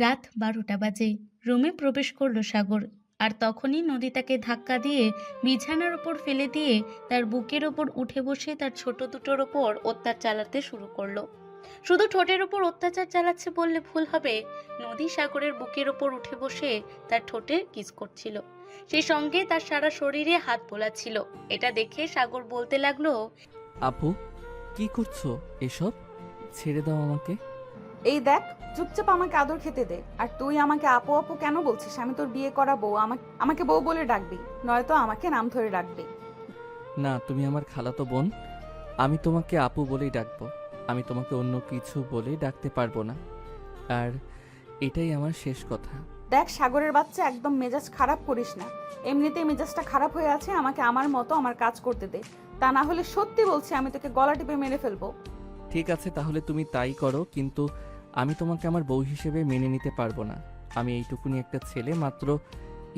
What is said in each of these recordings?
রাত 12টা বাজে। রুমে প্রবেশ করলো সাগর। আর তখনই নদী তাকে ধাক্কা দিয়ে বিছানার ওপর ফেলে দিয়ে তার বুকের ওপর উঠে বসে তার ছোট দুটোর ওপর অত্যাচার চালাতে শুরু করলো। শুধু ঠোঁটের ওপর অত্যাচার চালাচ্ছে বললে ভুল হবে। নদী সাগরের বুকের ওপর উঠে বসে তার ঠোঁটে কিস করছিল, সেই সঙ্গে তার সারা শরীরে হাত বোলাচ্ছিল। এটা দেখে সাগর বলতে লাগলো, আপু, কি করছো এসব? ছেড়ে দাও আমাকে। এই দেখ, চুপচাপ আমাকে আদর খেতে দে। আর তুই আমাকে আপু আপু কেন বলছিস? আমি তোর বিয়ে করা বউ, আমাকে বউ বলে ডাকবি, নয়তো আমাকে নাম ধরে ডাকবি। না, তুমি আমার খালাতো বোন। আমি তোমাকে আপু বলেই ডাকবো। আমি তোমাকে অন্য কিছু বলে ডাকতে পারবো না। আর এটাই আমার শেষ কথা। দেখ সাগরের বাচ্চা, একদম মেজাজ খারাপ করিস না। এমনিতেই মেজাজটা খারাপ হয়ে আছে, আমাকে আমার মতো আমার কাজ করতে দে। তা না হলে সত্যি বলছি আমি তোকে গলা টিপে মেরে ফেলবো। ঠিক আছে, তাহলে তুমি তাই করো, কিন্তু আমি তোমাকে আমার বউ হিসেবে মেনে নিতে পারবো না। আমি এইটুকুনি একটা ছেলে, মাত্র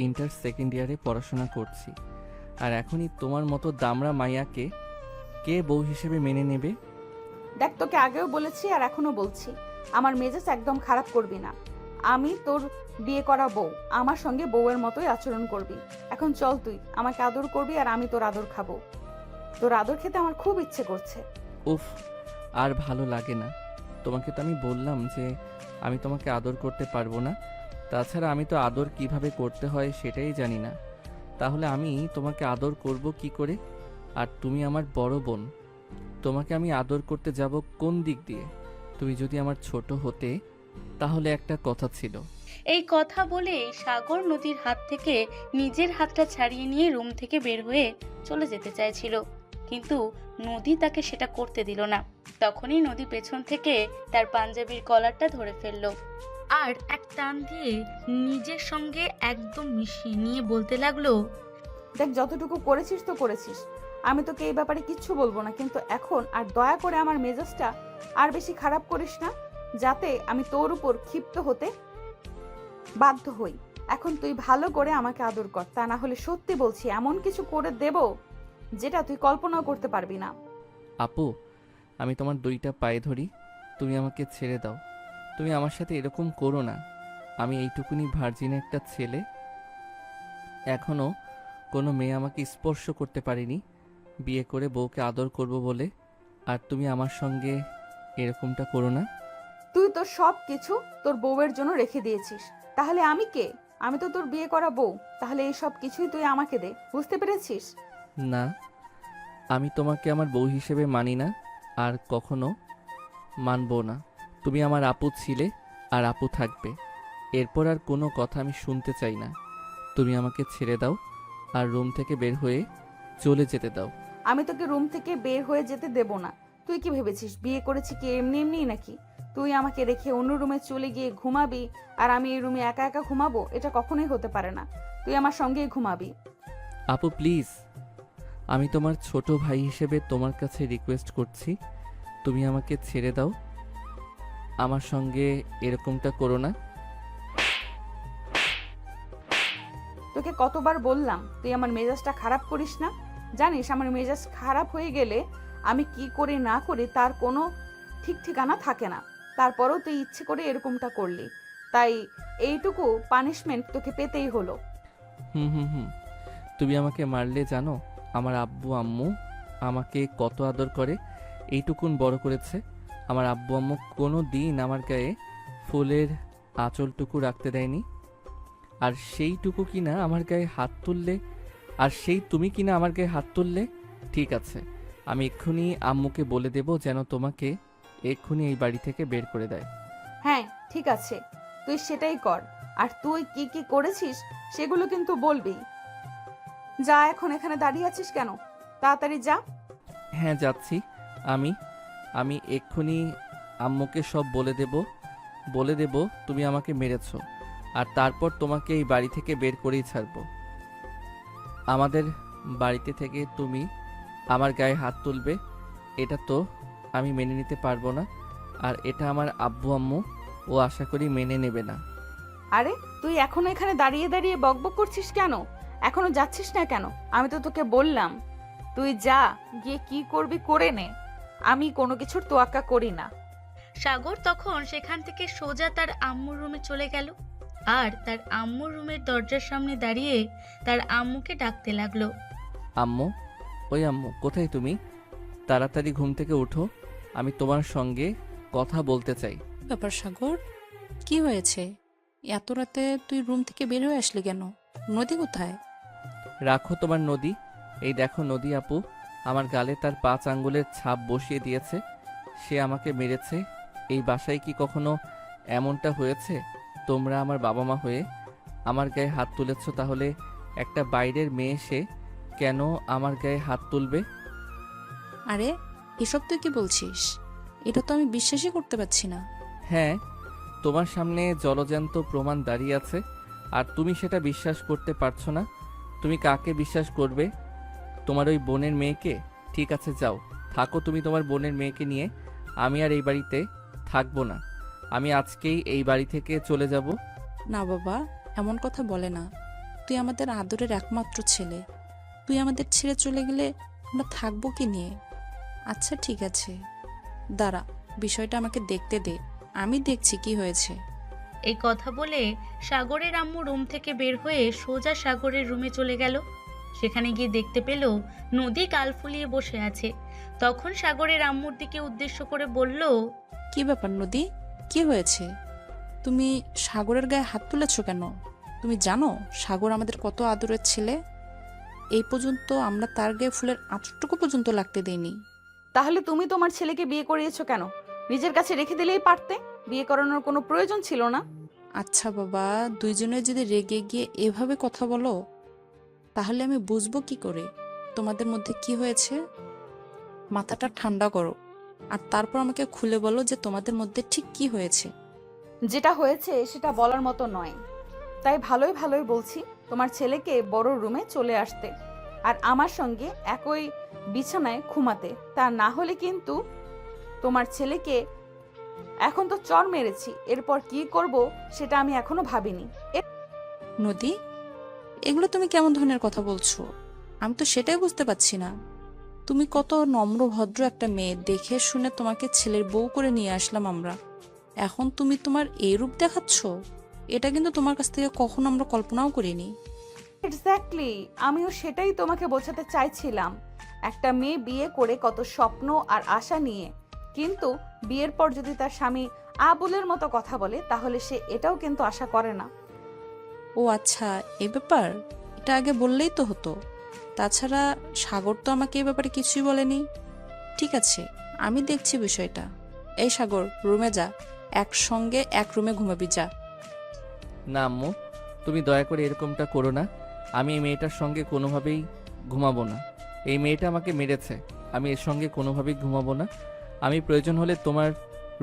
ইন্টার সেকেন্ড ইয়ারে পড়াশোনা করছি। আর এখনই তোমার মতো দামড়া মাইয়াকে কে বউ হিসেবে মেনে নেবে? দেখ, তোকে আগেও বলেছি আর এখনো বলছি, আমার মেজাজ একদম খারাপ করবি না। আমি তোর বিয়ে করা বউ, আমার সঙ্গে বউয়ের মতোই আচরণ করবি। এখন চল, তুই আমাকে আদর করবি আর আমি তোর আদর খাবো। তোর আদর খেতে আমার খুব ইচ্ছে করছে। উফ, আর ভালো লাগে না। তোমাকে তো আমি বললাম যে আমি তোমাকে আদর করতে পারবো না। তাছাড়া আমি তো আদর কিভাবে করতে হয় সেটাই জানি না। তাহলে আমি তোমাকে আদর করব কি করে? আর তুমি আমার বড় বোন, তোমাকে আমি আদর করতে যাব কোন দিক দিয়ে? তুমি যদি আমার ছোট হতে তাহলে একটা কথা ছিল। এই কথা বলে সাগর নদীর হাত থেকে নিজের হাতটা ছাড়িয়ে নিয়ে রুম থেকে বের হয়ে চলে যেতে চাইছিল, কিন্তু নদী তাকে সেটা করতে দিল না। তখনই নদী পেছন থেকে তার পাঞ্জাবির কলারটা ধরে ফেললো আর এক টান দিয়ে নিজের সঙ্গে একদম মিশিয়ে নিয়ে বলতে লাগলো, দেখ, যতটুকু করেছিস তো করেছিস, আমি তোকে এই ব্যাপারে কিচ্ছু বলবো না, কিন্তু এখন আর দয়া করে আমার মেজাজটা আর বেশি খারাপ করিস না, যাতে আমি তোর উপর ক্ষিপ্ত হতে বাধ্য হই। এখন তুই ভালো করে আমাকে আদর কর, তা না হলে সত্যি বলছি এমন কিছু করে দেব যেটা তুই কল্পনাও করতে পারবি না। আপু, আমি তোমার দুইটা পায়ে ধরি, তুমি আমাকে ছেড়ে দাও। তুমি আমার সাথে এরকম করো না। আমি এইটুকুনি ভার্জিন একটা ছেলে, এখনো কোনো মেয়ে আমাকে স্পর্শ করতে পারেনি, বিয়ে করে বউকে আদর করব বলে। আর তুমি আমার সঙ্গে এরকমটা করো না। তুই তোর সব কিছু তোর বউয়ের জন্য রেখে দিয়েছিস, তাহলে আমি কে? আমি তো তোর বিয়ে করা বউ, তাহলে এই সব কিছুই তুই আমাকে দে, বুঝতে পেরেছিস? না, আমি তোমাকে আমার বউ হিসেবে মানি না, আর কখনো মানবো না। তুমি আমার আপু ছিলে আর আপু থাকবে। এরপর আর কোনো কথা আমি শুনতে চাই না। তুমি আমাকে ছেড়ে দাও আর রুম থেকে বের হয়ে চলে যেতে দাও। আমি তোকে রুম থেকে বের হয়ে যেতে দেব না। তুই কি ভেবেছিস বিয়ে করেছি কি এমনি এমনি নাকি? তুই আমাকে রেখে অন্য রুমে চলে গিয়ে ঘুমাবি আর আমি এই রুমে একা একা ঘুমাবো? এটা কখনোই হতে পারে না। তুই আমার সঙ্গেই ঘুমাবি। আপু প্লিজ, আমি তোমার ছোট ভাই হিসেবে তোমার কাছে রিকোয়েস্ট করছি, তুমি আমাকে ছেড়ে দাও। আমার সঙ্গে এরকমটা করো না। তোকে কতবার বললাম তুই আমার মেজাজটা খারাপ করিস না? জানিস আমার মেজাজ খারাপ হয়ে গেলে আমি কি করি না করি তার কোনো ঠিক ঠিকানা থাকে না। তারপরও তুই ইচ্ছে করে এরকমটা করলি, তাই এইটুকু পানিশমেন্ট তোকে পেতেই হলো। হুম হুম হুম, তুমি আমাকে মারলে জানো আমার আব্বু আম্মু আমাকে কত আদর করে? এইটুকুন বড় করেছে। আমার আব্বু আম্মু কোনো দিন আমার গায়ে ফুলের আঁচলটুকু রাখতে দেয়নি। আর সেইটুকু কিনা আমার গায়ে হাত তুললে, আর সেই তুমি কিনা আমার গায়ে হাত তুললে। ঠিক আছে, আমি এক্ষুনি আম্মুকে বলে দেব যেন তোমাকে এক্ষুনি এই বাড়ি থেকে বের করে দেয়। হ্যাঁ ঠিক আছে, তুই সেটাই কর। আর তুই কি কি করেছিস সেগুলো কিন্তু বলবি। যা, এখন এখানে দাঁড়িয়ে আছিস কেন? তাড়াতাড়ি যা। হ্যাঁ যাচ্ছি। আমি আমি এক্ষুনি আম্মুকে সব বলে দেব তুমি আমাকে মেরেছো, আর তারপর তোমাকে এই বাড়ি থেকে বের করেই ছাড়বো। আমাদের বাড়িতে থেকে তুমি আমার গায়ে হাত তুলবে, এটা তো আমি মেনে নিতে পারবো না। আর এটা আমার আব্বু আম্মু ও আশা করি মেনে নেবে না। আরে তুই এখনো এখানে দাঁড়িয়ে দাঁড়িয়ে বকবক করছিস কেন? এখনো যাচ্ছিস না কেন? আমি তো তোকে বললাম তুই যা, গিয়ে কি করবি করে নে। আমি কোনো কিছুর তোয়াক্কা করি না। সাগর তখন সেখান থেকে সোজা তার আম্মুর রুমে চলে গেল আর তার আম্মুর রুমের দরজার সামনে দাঁড়িয়ে তার আম্মুকে ডাকতে লাগলো। আম্মু, ওই আম্মু, কোথায় তুমি? তাড়াতাড়ি ঘুম থেকে উঠো, আমি তোমার সঙ্গে কথা বলতে চাই। ব্যাপার সাগর, কি হয়েছে? এত রাতে তুই রুম থেকে বের হয়ে আসলি কেন? নদী কোথায়? রাখো তোমার নদী। এই দেখো নদী আপু, আমার গালে তার 5 আঙ্গুলের ছাপ বসিয়ে দিয়েছে। সে আমাকে মেরেছে। এই বাসায় কি কখনো এমনটা হয়েছে? তোমরা আমার বাবা মা হয়ে আমার গায়ে হাত তুলেছ, তাহলে একটা বাইরের মেয়ে এসে কেন আমার গায়ে হাত তুলবে? আরে এসব তুই কি বলছিস? এটা তো আমি বিশ্বাসই করতে পারছি না। হ্যাঁ, তোমার সামনে জলজ্যান্ত প্রমাণ দাঁড়িয়ে আছে আর তুমি সেটা বিশ্বাস করতে পারছো না। তুমি কাকে বিশ্বাস করবে? তোমার ওই বোনের মেয়েকে? ঠিক আছে, যাও থাকো তুমি তোমার বোনের মেয়েকে নিয়ে। আমি আর এই বাড়িতে থাকবো না। আমি আজকেই এই বাড়ি থেকে চলে যাব। না বাবা, এমন কথা বলে না। তুই আমাদের আদরের একমাত্র ছেলে। তুই আমাদের ছেড়ে চলে গেলে আমরা থাকবো কি নিয়ে? আচ্ছা ঠিক আছে, দাঁড়া, বিষয়টা আমাকে দেখতে দে, আমি দেখছি কি হয়েছে। এই কথা বলে সাগরের আম্মু রুম থেকে বের হয়ে সোজা সাগরের রুমে চলে গেল। সেখানে গিয়ে দেখতে পেল নদী গাল ফুলিয়ে বসে আছে। তখন সাগরের আম্মুর দিকে উদ্দেশ্য করে বলল, কি ব্যাপার নদী, কি হয়েছে? তুমি সাগরের গায়ে হাত তুলেছ কেন? তুমি জানো সাগর আমাদের কত আদরের ছেলে? এই পর্যন্ত আমরা তার গায়ে ফুলের আঁচটুকু পর্যন্ত লাগতে দেইনি। তাহলে তুমি তোমার ছেলেকে বিয়ে করিয়েছো কেন? নিজের কাছে রেখে দিলেই পারতে। বিয়ে করানোর কোনো প্রয়োজন ছিল না। আচ্ছা বাবা, দুইজনে যদি রেগে গিয়ে এভাবে কথা বলো, তাহলে আমি বুঝবো কি করে তোমাদের মধ্যে কি হয়েছে? মাথাটা ঠান্ডা করো আর তারপর আমাকে খুলে বলো যে তোমাদের মধ্যে ঠিক কি হয়েছে। যেটা হয়েছে সেটা বলার মতো নয়, তাই ভালোই ভালোই বলছি তোমার ছেলেকে বড় রুমে চলে আসতে আর আমার সঙ্গে একই বিছানায় ঘুমাতে। তা না হলে কিন্তু তোমার ছেলেকে এখন তো চর মেরেছি, এরপর কি করব সেটা আমি এখনো ভাবিনি। নদী, এগুলো তুমি কেমন ধরনের কথা বলছো? আমি তো সেটাই বুঝতে পারছি না। তুমি কত নম্র ভদ্র একটা মেয়ে, দেখে শুনে তোমাকে ছেলের বউ করে নিয়ে আসলাম আমরা। এখন তুমি তোমার এই রূপ দেখাচ্ছ? এটা কিন্তু তোমার কাছ থেকে কখনো আমরা কল্পনাও করিনি। এক্স্যাক্টলি, আমিও সেটাই তোমাকে বোঝাতে চাইছিলাম। একটা মেয়ে বিয়ে করে কত স্বপ্ন আর আশা নিয়ে, কিন্তু বিয়ের পর যদি তার স্বামী আবুলের মতো কথা বলে তাহলে সে এটাও কিন্তু আশা করে না। ও আচ্ছা, এ ব্যাপার। এটা আগে বললেই তো হতো। তাছাড়া সাগর তো আমাকে এ ব্যাপারে কিছুই বলেনি। ঠিক আছে, আমি দেখছি বিষয়টা। এই সাগর, রুমে যা, একসঙ্গে এক রুমে ঘুমাবি, যা। না আম্মু, তুমি দয়া করে এরকমটা করো না। আমি এই মেয়েটার সঙ্গে কোনোভাবেই ঘুমাবো না। এই মেয়েটা আমাকে মেরেছে, আমি এর সঙ্গে কোনোভাবেই ঘুমাবো না। আমি প্রয়োজন হলে তোমার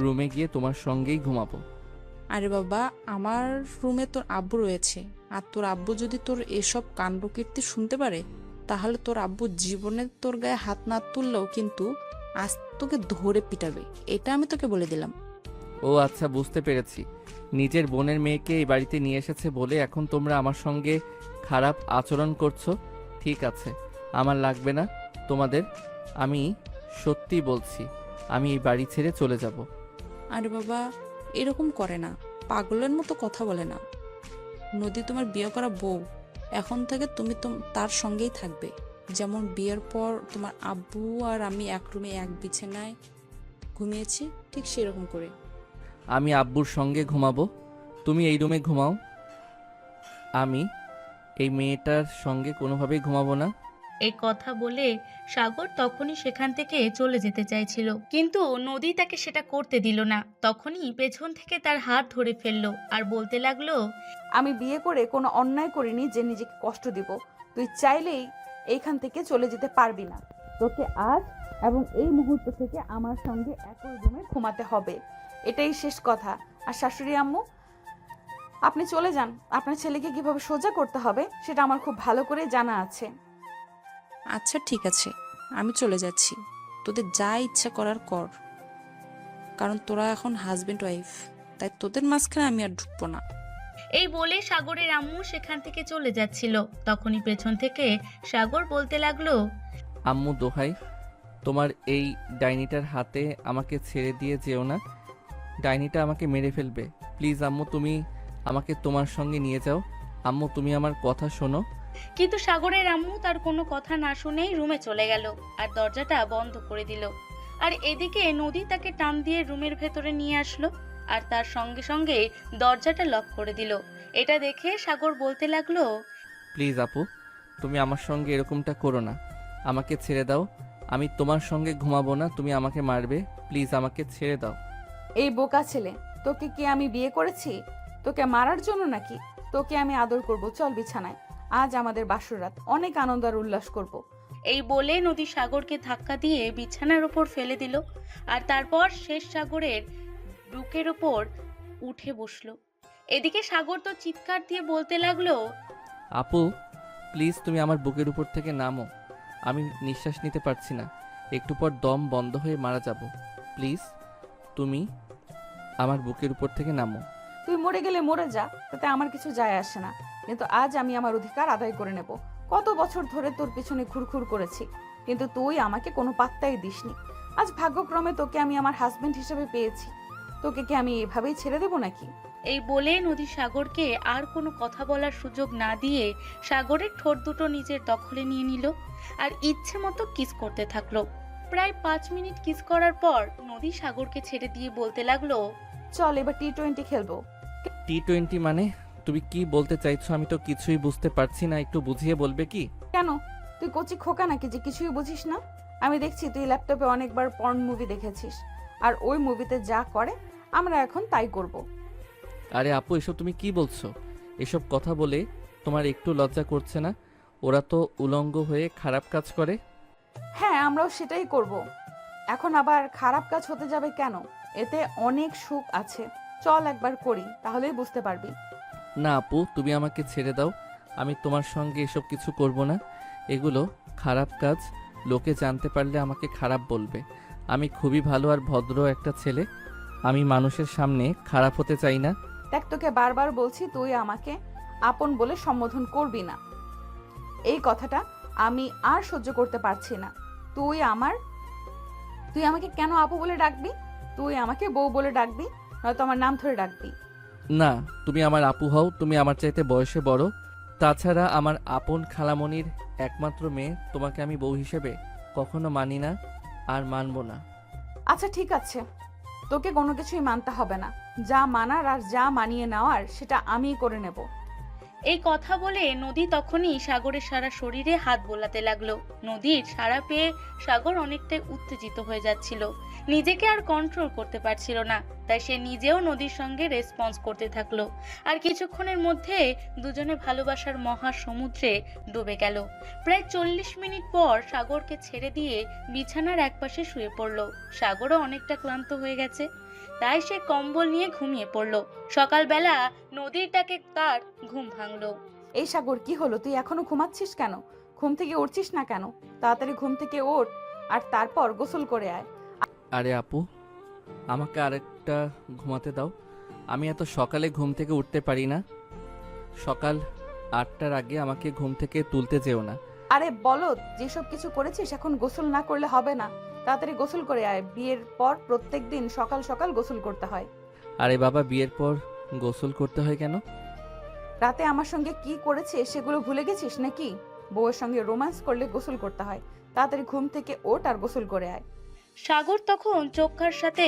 রুমে গিয়ে তোমার সঙ্গেই ঘুমাবো। আরে বাবা, আমার রুমে তোর আব্বু রয়েছে, আর তোর আব্বু যদি তোর এসব কাণ্ডকীর্তি শুনতে পারে, তাহলে তোর আব্বু জীবনে তোর গায়ে হাত না তুললেও কিন্তু আজ তোকে ধরে পিটাবে। এটা আমি তোকে বলে দিলাম। ও আচ্ছা, বুঝতে পেরেছি। নিজের বোনের মেয়েকে এই বাড়িতে নিয়ে এসেছে বলে এখন তোমরা আমার সঙ্গে খারাপ আচরণ করছো। ঠিক আছে, আমার লাগবে না তোমাদের। আমি সত্যি বলছি, আমি এই বাড়ি ছেড়ে চলে যাব। আরে বাবা, এরকম করে না, পাগলের মতো কথা বলে না। নদী তোমার বিয়ে করা বউ, এখন থেকে তুমি তার সঙ্গেই থাকবে। যেমন বিয়ের পর তোমার আব্বু আর আমি এক রুমে এক বিছানায় ঘুমিয়েছি, ঠিক সেরকম করে। আমি আব্বুর সঙ্গে ঘুমাবো, তুমি এই রুমে ঘুমাও। আমি এই মেয়েটার সঙ্গে কোনোভাবেই ঘুমাবো না। এই কথা বলে সাগর তখনই সেখান থেকে চলে যেতে চাইছিল, কিন্তু নদী তাকে সেটা করতে দিল না। তখনই পেছন থেকে তার হাত ধরে ফেললো আর বলতে লাগলো, আমি বিয়ে করে কোনো অন্যায় করিনি যে নিজেকে কষ্ট দিব। তুই চাইলেই এইখান থেকে চলে যেতে পারবি না। তোকে আজ এবং এই মুহূর্ত থেকে আমার সঙ্গে একই রুমে ঘুমাতে হবে, এটাই শেষ কথা। আর শাশুড়ি আম্মু, আপনি চলে যান। আপনার ছেলেকে কিভাবে সোজা করতে হবে সেটা আমার খুব ভালো করে জানা আছে। আচ্ছা ঠিক আছে, আমি চলে যাচ্ছি। তোদের যা ইচ্ছা করার কর, কারণ তোরা এখন হাজবেন্ড ওয়াইফ, তাই তোদের মাঝখানে আমি আর ঢুকবো না। এই বলে সাগরের আম্মু সেখান থেকে চলে যাচ্ছিল। তখনই পেছন থেকে সাগর বলতে লাগলো, আম্মু দোহাই, তোমার এই ডাইনিটার হাতে আমাকে ছেড়ে দিয়ে যেও না। ডাইনিটা আমাকে মেরে ফেলবে। প্লিজ আম্মু, তুমি আমাকে তোমার সঙ্গে নিয়ে যাও। আম্মু, তুমি আমার কথা শোনো। কিন্তু সাগরের আম্মু তার কোনো কথা না শুনেই রুমে চলে গেল আর দরজাটা বন্ধ করে দিল। আর এদিকে নদী তাকে টান দিয়ে রুমের ভেতরে নিয়ে আসলো আর তার সঙ্গে সঙ্গে দরজাটা লক করে দিল। এটা দেখে সাগর বলতে লাগলো, প্লিজ আপু, তুমি আমার সঙ্গে এরকমটা করো না। আমাকে ছেড়ে দাও। আমি তোমার সঙ্গে ঘুমাবো না, তুমি আমাকে মারবে। প্লিজ আমাকে ছেড়ে দাও। এই বোকা ছেলে, তোকে কি আমি বিয়ে করেছি তোকে মারার জন্য নাকি? তোকে আমি আদর করব, চল বিছানায়। আজ আমাদের বাসর রাত, অনেক আনন্দ আর উল্লাস করব। এই বলে নদী সাগরকে ধাক্কা দিয়ে বিছানার ওপর ফেলে দিল আর তারপর শেষ সাগরের বুকের ওপর উঠে বসলো। এদিকে সাগর তো চিৎকার দিয়ে বলতে লাগলো, আপু, প্লিজ তুমি আমার বুকের উপর থেকে নামো। আমি নিঃশ্বাস নিতে পারছি না, একটু পর দম বন্ধ হয়ে মারা যাব। প্লিজ তুমি আমার বুকের উপর থেকে নামো। তুই মরে গেলে মরে যা, তাতে আমার কিছু যায় আসে না, কিন্তু আজ আমি আমার অধিকার আদায় করে নেব। কত বছর ধরে তোর পিছনে খুরখুর করেছি, কিন্তু তুই আমাকে কোনো পাত্তাই দিসনি। আজ ভাগ্যক্রমে তোকে আমি আমার হাজবেন্ড হিসেবে পেয়েছি। তোকে কি আমি এভাবেই ছেড়ে দেবো নাকি? এই বলে নদী সাগরকে আর কোনো কথা বলার সুযোগ না দিয়ে সাগরের ঠোঁট দুটো নিজের দখলে নিয়ে নিল আর ইচ্ছে মতো কিস করতে থাকলো। প্রায় 5 মিনিট কিস করার পর নদী সাগরকে ছেড়ে দিয়ে বলতে লাগলো, চল এবার T20 খেলবো। T20 মানে? তুমি কি বলতে চাইছো? আমি তো কিছুই বুঝতে পারছি না, একটু বুঝিয়ে বলবে কি? কেন, তুই কচি খোকা নাকি যে কিছুই বুঝিস না? আমি দেখছি তুই ল্যাপটপে অনেকবার পর্ন মুভি দেখেছিস, আর ওই মুভিতে যা করে আমরা এখন তাই করব। আরে আপু, এসব তুমি কি বলছো? এসব কথা বলে তোমার একটু লজ্জা করছে না? ওরা তো উলঙ্গ হয়ে খারাপ কাজ করে। হ্যাঁ, আমরাও সেটাই করব। এখন আবার খারাপ কাজ হতে যাবে কেন? এতে অনেক সুখ আছে। চল একবার করি, তাহলেই বুঝতে পারবি। না আপু, তুমি আমাকে ছেড়ে দাও। আমি তোমার সঙ্গে এসব কিছু করব না। এগুলো খারাপ কাজ, লোকে জানতে পারলে আমাকে খারাপ বলবে। আমি খুবই ভালো আর ভদ্র একটা ছেলে, আমি মানুষের সামনে খারাপ হতে চাই না। দেখ, তোকে বারবার বলছি তুই আমাকে আপন বলে সম্বোধন করবি না। এই কথাটা আমি আর সহ্য করতে পারছি না। তুই আমাকে কেন আপু বলে ডাকবি? তুই আমাকে বউ বলে ডাকবি, নয়তো আমার নাম ধরে ডাকবি। না, তুমি আমার আপু হও, তুমি আমার চাইতে বয়সে বড়। তাছাড়া আমার আপন খালামণির একমাত্র মেয়ে, তোমাকে আমি বউ হিসেবে কখনো মানি না আর মানবো না। আচ্ছা ঠিক আছে, তোকে কোনো কিছুই মানতে হবে না। যা মানার আর যা মানিয়ে নেওয়ার সেটা আমিই করে নেব। এই কথা বলে নদী তখনই সাগরের সারা শরীরে হাত বোলাতে লাগলো। নদীর সাড়া পেয়ে সাগর অনেকটাই উত্তেজিত হয়ে যাচ্ছিল, নিজেকে আর কন্ট্রোল করতে পারছিল না। তাই সে নিজেও নদীর সঙ্গে রেসপন্স করতে থাকলো আর কিছুক্ষণের মধ্যে দুজনে ভালোবাসার মহা সমুদ্রে ডুবে গেল। প্রায় 40 মিনিট পর সাগরকে ছেড়ে দিয়ে বিছানার একপাশে শুয়ে পড়লো। সাগরও অনেকটা ক্লান্ত হয়ে গেছে, তাই সে কম্বল নিয়ে ঘুমিয়ে পড়লো। সকালবেলা নদীর ডাকে তার ঘুম ভাঙলো। এই সাগর, কি হলো? তুই এখনো ঘুমাচ্ছিস কেন? ঘুম থেকে উঠছিস না কেন? তাড়াতাড়ি ঘুম থেকে ওঠ আর তারপর গোসল করে আয়। আরে আপু, আমাকে আরেকটা ঘুমাতে দাও। আমি এত সকালে ঘুম থেকে উঠতে পারি না। সকাল 8টার আগে আমাকে ঘুম থেকে তুলতে যেও না। আরে বলদ, যেসব কিছু করেছিস এখন গোসল না করলে হবে না। তাড়াতাড়ি গোসল করে আয়। বিয়ের পর প্রত্যেকদিন সকাল সকাল গোসল করতে হয়। আরে বাবা, বিয়ের পর গোসল করতে হয় কেন? রাতে আমার সঙ্গে কি করেছিস সেগুলো ভুলে গেছিস নাকি? বউয়ের সঙ্গে রোম্যান্স করলে গোসল করতে হয়। তাড়াতাড়ি ঘুম থেকে ওঠ আর গোসল করে আয়। সাগর তখন চোখার সাথে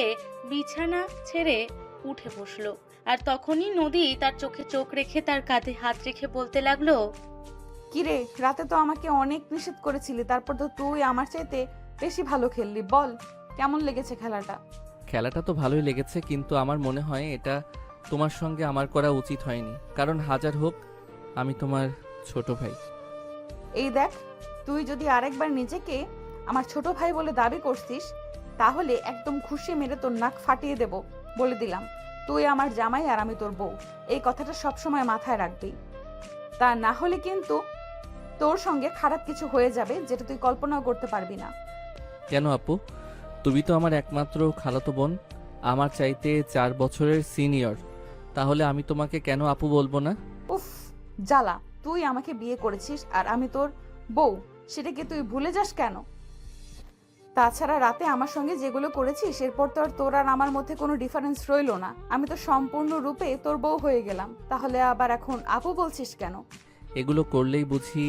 বিছানা ছেড়ে উঠে বসলো আর তখনই নদী তার চোখে চোখ রেখে তার কাঁধে হাত রেখে বলতে লাগলো, কিরে, রাতে তো আমাকে অনেক নিষেধ করেছিলি, তারপর তো তুই আমার চাইতে বেশি ভালো খেললি। বল, কেমন লেগেছে খেলাটা? খেলাটা তো ভালোই লেগেছে, কিন্তু আমার মনে হয় এটা তোমার সঙ্গে আমার করা উচিত হয়নি। কারণ হাজার হোক আমি তোমার ছোট ভাই। এই দেখ, তুই যদি আরেকবার নিজেকে আমার ছোট ভাই বলে দাবি করছিস, তাহলে একদম খুশি মেরে তোর নাক ফাটিয়ে দেব। বলে দিলাম, তুই আমার জামাই আর আমি তোর বউ। এই কথাটা সবসময় মাথায় রাখবি। তা না হলে কিন্তু তোর সঙ্গে খারাপ কিছু হয়ে যাবে, যেটা তুই কল্পনাও করতে পারবি না। কেন আপু? তুমি তো আমার একমাত্র খালাতো বোন, আমার চাইতে 4 বছরের সিনিয়র। তাহলে আমি তোমাকে কেন আপু বলবো না? উফ, জ্বালা। তুই আমাকে বিয়ে করেছিস আর আমি তোর বউ, সেটা কি তুই ভুলে যাস কেন? তাছাড়া রাতে আমার সঙ্গে যেগুলো করেছিস এরপর তো আর তোর আর আমার মধ্যে কোনো ডিফারেন্স রইলো না। আমি তো সম্পূর্ণরূপে তোর বউ হয়ে গেলাম, তাহলে আবার এখন আপু বলছিস কেন? এগুলো করলেই বুঝি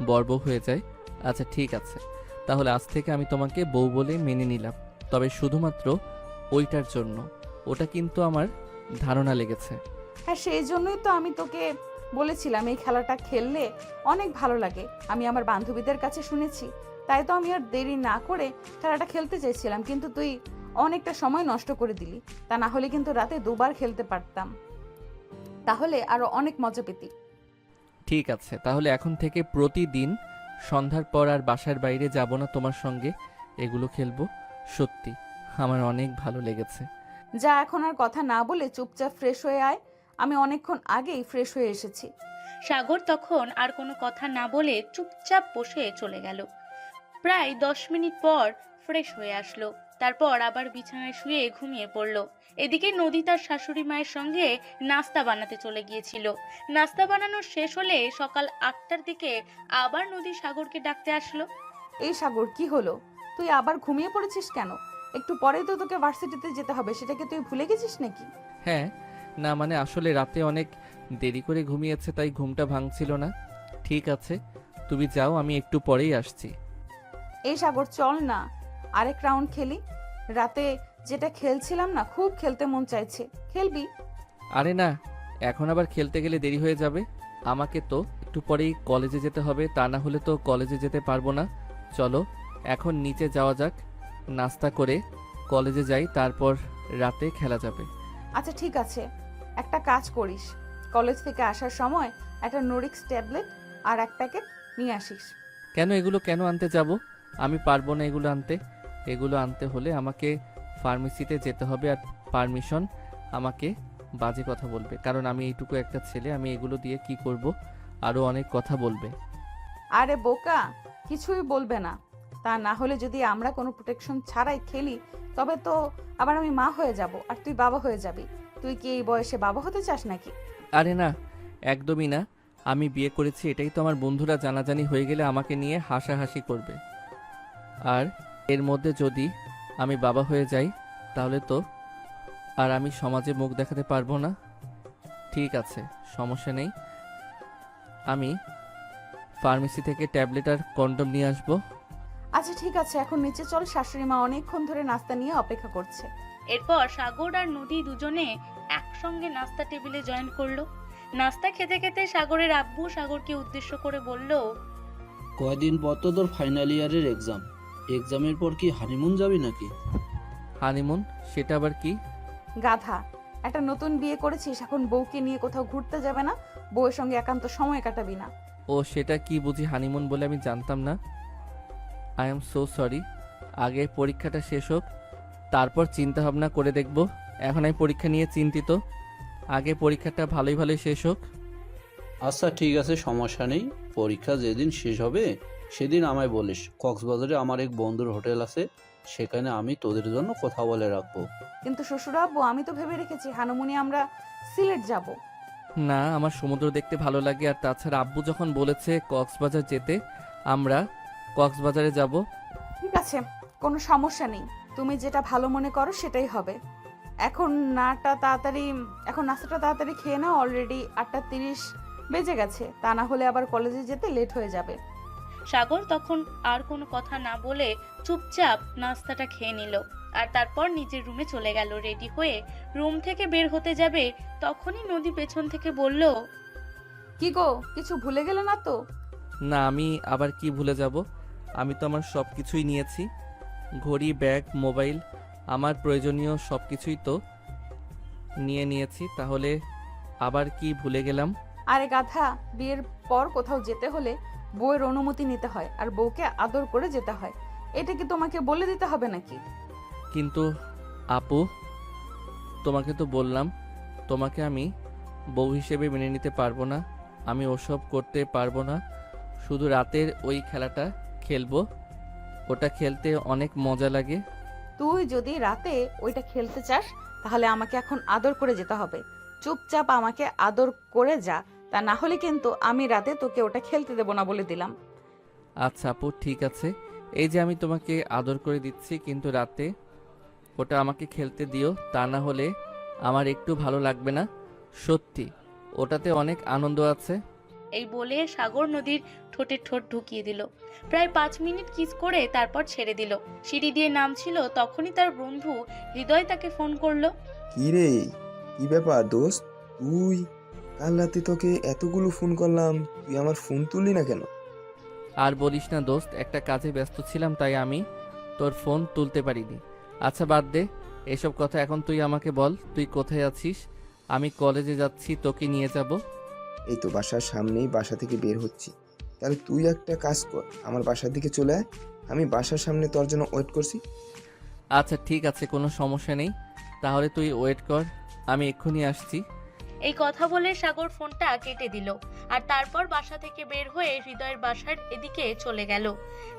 বর্ব হয়ে যায়? আচ্ছা ঠিক আছে, তাহলে আজ থেকে আমি তোমাকে বউ বলে মেনে নিলাম, তবে শুধুমাত্র ওইটার জন্য। ওটা কিন্তু আমার ধারণা লেগেছে। হ্যাঁ, সেই জন্যই তো আমি তোকে বলেছিলাম এই খেলাটা খেললে অনেক ভালো লাগে। আমি আমার বান্ধবীদের কাছে শুনেছি, তাই তো আমি আর দেরি না করে খেলাটা খেলতে চাইছিলাম, কিন্তু তুই অনেকটা সময় নষ্ট করে দিলি। তা না হলে কিন্তু রাতে দুবার খেলতে পারতাম, তাহলে আরো অনেক মজা পেতি। ঠিক আছে, তাহলে এখন থেকে প্রতিদিন সন্ধ্যার পর আর বাসার বাইরে যাব না তোমার সঙ্গে, এগুলো খেলবো। সত্যি আমার অনেক ভালো লেগেছে। যা, এখন আর কথা না বলে চুপচাপ ফ্রেশ হয়ে আয়। আমি অনেকক্ষণ আগেই ফ্রেশ হয়ে এসেছি। সাগর তখন আর কোনো কথা না বলে চুপচাপ বসে চলে গেল। প্রায় 10 মিনিট পর ফ্রেশ হয়ে আসলো, তারপর আবার বিছানায় শুয়ে ঘুমিয়ে পড়ল। এদিকে নদী তার শাশুড়ি মায়ের সঙ্গে নাস্তা বানাতে চলে গিয়েছিল। নাস্তা বানানো শেষ হলে সকাল 8টার দিকে আবার নদী সাগরকে ডাকতে আসলো। এই সাগর, কি হলো? তুই আবার ঘুমিয়ে পড়েছিস কেন? একটু পরেই তো তোকে ভার্সিটিতে যেতে হবে, সেটাকে তুই ভুলে গেছিস নাকি? হ্যাঁ, না মানে আসলে রাতে অনেক দেরি করে ঘুমিয়েছে, তাই ঘুমটা ভাঙছিল না। ঠিক আছে, তুমি যাও, আমি একটু পরেই আসছি। এই সাগর, চল না আরেক রাউন্ড খেলি। রাতে যেটা খেলছিলাম না, খুব খেলতে মন চাইছে। খেলবি? আরে না, এখন আবার খেলতে গেলে দেরি হয়ে যাবে। আমাকে তো একটু পরেই কলেজে যেতে হবে, তা না হলে তো কলেজে যেতে পারবো না। চলো এখন নিচে যাওয়া যাক, নাস্তা করে কলেজে যাই, তারপর রাতে খেলা যাবে। আচ্ছা ঠিক আছে, একটা কাজ করিস, কলেজ থেকে আসার সময় একটা নোরিক্স ট্যাবলেট আর এক প্যাকেট নিয়ে আসিস। কেন এগুলো কেন আনতে যাব? আমি পারবো না এগুলো আনতে। এগুলো আনতে হলে আমাকে ফার্মেসিতে যেতে হবে, আর পারমিশন আমাকে বাজে কথা বলবে, কারণ আমি এইটুকু একটা ছেলে, আমি এগুলো দিয়ে কি করব? আরও অনেক কথা বলবে। আরে বোকা, কিছুই বলবে না। তা না হলে যদি আমরা কোনো প্রোটেকশন ছাড়াই খেলি, তবে তো আবার আমি মা হয়ে যাব আর তুই বাবা হয়ে যাবি। তুই কি এই বয়সে বাবা হতে চাস নাকি? আরে না, একদমই না। আমি বিয়ে করেছি, এটাই তো আমার বন্ধুরা জানাজানি হয়ে গেলে আমাকে নিয়ে হাসাহাসি করবে। আর এর মধ্যে যদি আমি বাবা হয়ে যাই, তাহলে তো আর আমি সমাজে মুখ দেখাতে পারবো না। ঠিক আছে, সমস্যা নেই, আমি ফার্মেসি থেকে ট্যাবলেট আর কন্ডম নিয়ে আসবো। আচ্ছা ঠিক আছে, এখন নিচে চল, শাশুড়ি মা অনেকক্ষণ ধরে নাস্তা নিয়ে অপেক্ষা করছে। এরপর সাগর আর নদী দুজনে একসঙ্গে নাস্তা টেবিলে জয়েন করলো। নাস্তা খেতে খেতে সাগরের আব্বু সাগরকে উদ্দেশ্য করে বলল, কয়দিন পর তো তোর ফাইনাল ইয়ারের এক্সাম। এক্সামের পর কি হানিমুন যাবি নাকি? হানিমুন? সেটা আবার কি? গাধা, একটা নতুন বিয়ে করেছিস, এখন বউকে নিয়ে কোথাও ঘুরতে যাবে না? বউয়ের সঙ্গে একান্ত সময় কাটাবি না? ও সেটা কি বুঝি হানিমুন বলে? আমি জানতাম না। I am so sorry. আগে পরীক্ষাটা শেষ হোক, তারপর চিন্তা ভাবনা করে দেখব। এখন আমি পরীক্ষা নিয়ে চিন্তিত, আগে পরীক্ষাটা ভালোই ভালোই শেষ হোক। আচ্ছা ঠিক আছে, সমস্যা নেই। পরীক্ষা যেদিন শেষ হবে সেদিন আমায় বলিস। কক্সবাজারে আমার এক বন্ধুর হোটেল আছে, সেখানে আমি তোদের জন্য কথা বলে রাখবো। কিন্তু শ্বশুর আব্বু, আমি তো ভেবে রেখেছি হানুমুনে আমরা সিলেট যাব। না, আমার সমুদ্র দেখতে ভালো লাগে, আর তাছাড়া আব্বু যখন বলেছে কক্সবাজার যেতে, আমরা কক্সবাজারে যাব। ঠিক আছে, কোনো সমস্যা নেই, তুমি যেটা ভালো মনে করো সেটাই হবে। এখন নাস্তাটা তাড়াতাড়ি খেয়ে নাও, অলরেডি 8:30 বেজে গেছে, তা না হলে আবার কলেজে যেতে লেট হয়ে যাবে। সাগর তখন আর কোনো কথা না বলে চুপচাপ নাস্তাটা খেয়ে নিল, আর তারপর নিজের রুমে চলে গেল। রেডি হয়ে রুম থেকে বের হতে যাবে, তখনই নদী পেছন থেকে বলল, কি গো, কিছু ভুলে গেলে না তো? না, আমি আবার কি ভুলে যাব? আমি তো আমার সব কিছুই নিয়েছি, ঘড়ি, ব্যাগ, মোবাইল, আমার প্রয়োজনীয় সব কিছুই তো নিয়েছি, তাহলে আবার কি ভুলে গেলাম? আরে গাধা, বিয়ের পর কোথাও যেতে হলে বউয়ের অনুমতি নিতে হয় আর বউকে আদর করে যেতে হয়। এটা কি তোমাকে বলে দিতে হবে নাকি? কিন্তু আপু, তোমাকে তো বললাম, তোমাকে আমি বউ হিসেবে মেনে নিতে পারবো না। আমি ওসব করতে পারবো না। শুধু রাতের ওই খেলাটা খেলবো, ওটা খেলতে অনেক মজা লাগে। তুই যদি রাতে ওইটা খেলতে চাস, তাহলে আমাকে এখন আদর করে যেতে হবে। চুপচাপ আমাকে আদর করে যা, তা না হলে কিন্তু আমি রাতে তোকে ওটা খেলতে দেবো না বলে দিলাম। আচ্ছা আপু, ঠিক আছে, এই যে আমি তোমাকে আদর করে দিচ্ছি, কিন্তু রাতে ওটা আমাকে খেলতে দিও, তা না হলে আমার একটু ভালো লাগবে না। সত্যি ওটাতে অনেক আনন্দ আছে। এই বলে সাগর নদীর ঠোঁটে ঠোঁট ঢুকিয়ে দিল। প্রায় 5 মিনিট কিস করে তারপর ছেড়ে দিল। সিঁড়ি দিয়ে নামছিল, তখনই তার বন্ধু হৃদয় তাকে ফোন করলো। কি রে, কি ব্যাপার দোস্ত? তুই কাল রাতে তোকে এতগুলো ফোন করলাম, তুই আমার ফোন তুললি না কেন? আর বলিস না দোস্ত, একটা কাজে ব্যস্ত ছিলাম, তাই আমি তোর ফোন তুলতে পারিনি। আচ্ছা বাদ দে এসব কথা, এখন তুই আমাকে বল তুই কোথায় আছিস? আমি কলেজে যাচ্ছি, তোকে নিয়ে যাব। এই তো বাসার সামনেই, বাসা থেকে বের হচ্ছি। তাহলে তুই একটা কাজ কর, আমার বাসার দিকে চলে আয়, আমি বাসার সামনে তোর জন্য ওয়েট করছি। আচ্ছা ঠিক আছে, কোনো সমস্যা নেই, তাহলে তুই ওয়েট কর, আমি এক্ষুনি আসছি। এই কথা বলে সাগর ফোনটা কেটে দিল। আর তারপর বাসা থেকে বের হয়ে হৃদয়ের বাসার এদিকে চলে গেল।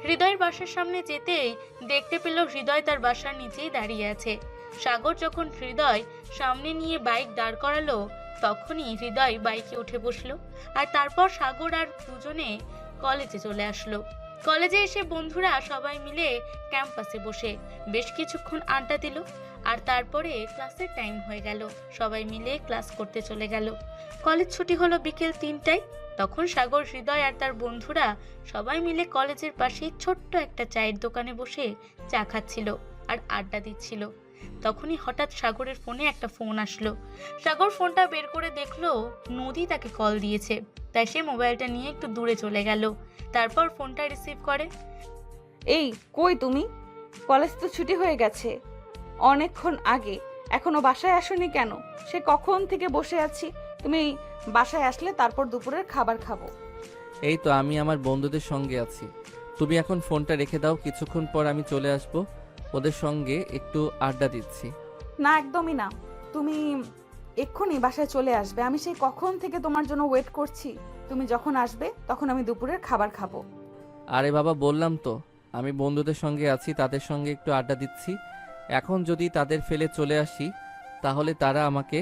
হৃদয়ের বাসার সামনে যেতেই দেখতে পেল হৃদয় তার বাসার নিচেই দাঁড়িয়ে আছে। সাগর যখন হৃদয় সামনে নিয়ে বাইক দাঁড় করালো, তখনই হৃদয় বাইকে উঠে বসলো। আর তারপর সাগর আর দুজনে কলেজে চলে আসলো। কলেজে এসে বন্ধুরা সবাই মিলে ক্যাম্পাসে বসে বেশ কিছুক্ষণ আড্ডা দিল। আর তারপরে ক্লাসের টাইম হয়ে গেল, সবাই মিলে ক্লাস করতে চলে গেল। কলেজ ছুটি হলো বিকেল 3টায়। তখন সাগর, হৃদয় আর তার বন্ধুরা সবাই মিলে কলেজের পাশে ছোট্ট একটা চায়ের দোকানে বসে চা খাচ্ছিল আর আড্ডা দিচ্ছিল। তখনই হঠাৎ সাগরের ফোনে একটা ফোন আসলো। সাগর ফোনটা বের করে দেখলো নদী তাকে কল দিয়েছে, তাই সে মোবাইলটা নিয়ে একটু দূরে চলে গেল। তারপর ফোনটা রিসিভ করে। এই কই তুমি? কলেজ তো ছুটি হয়ে গেছে অনেকক্ষণ আগে, এখনো বাসায় আসোনি কেন? সে কখন থেকে বসে আছি, তুমি বাসায় আসলে তারপর দুপুরের খাবার খাবো। এই তো আমি আমার বন্ধুদের সঙ্গে আছি, তুমি এখন ফোনটা রেখে দাও, কিছুক্ষণ পর আমি চলে আসব, ওদের সঙ্গে একটু আড্ডা দিচ্ছি। না একদমই না, তুমি এক্ষুনি বাসায় চলে আসবে। আমি সেই কখন থেকে তোমার জন্য ওয়েট করছি। তুমি যখন আসবে তখন আমি দুপুরের খাবার খাবো। আরে বাবা বললাম তো আমি বন্ধুদের সঙ্গে আছি, তাদের সঙ্গে একটু আড্ডা দিচ্ছি। এখন যদি তাদের ফেলে চলে আসি তাহলে তারা আমাকে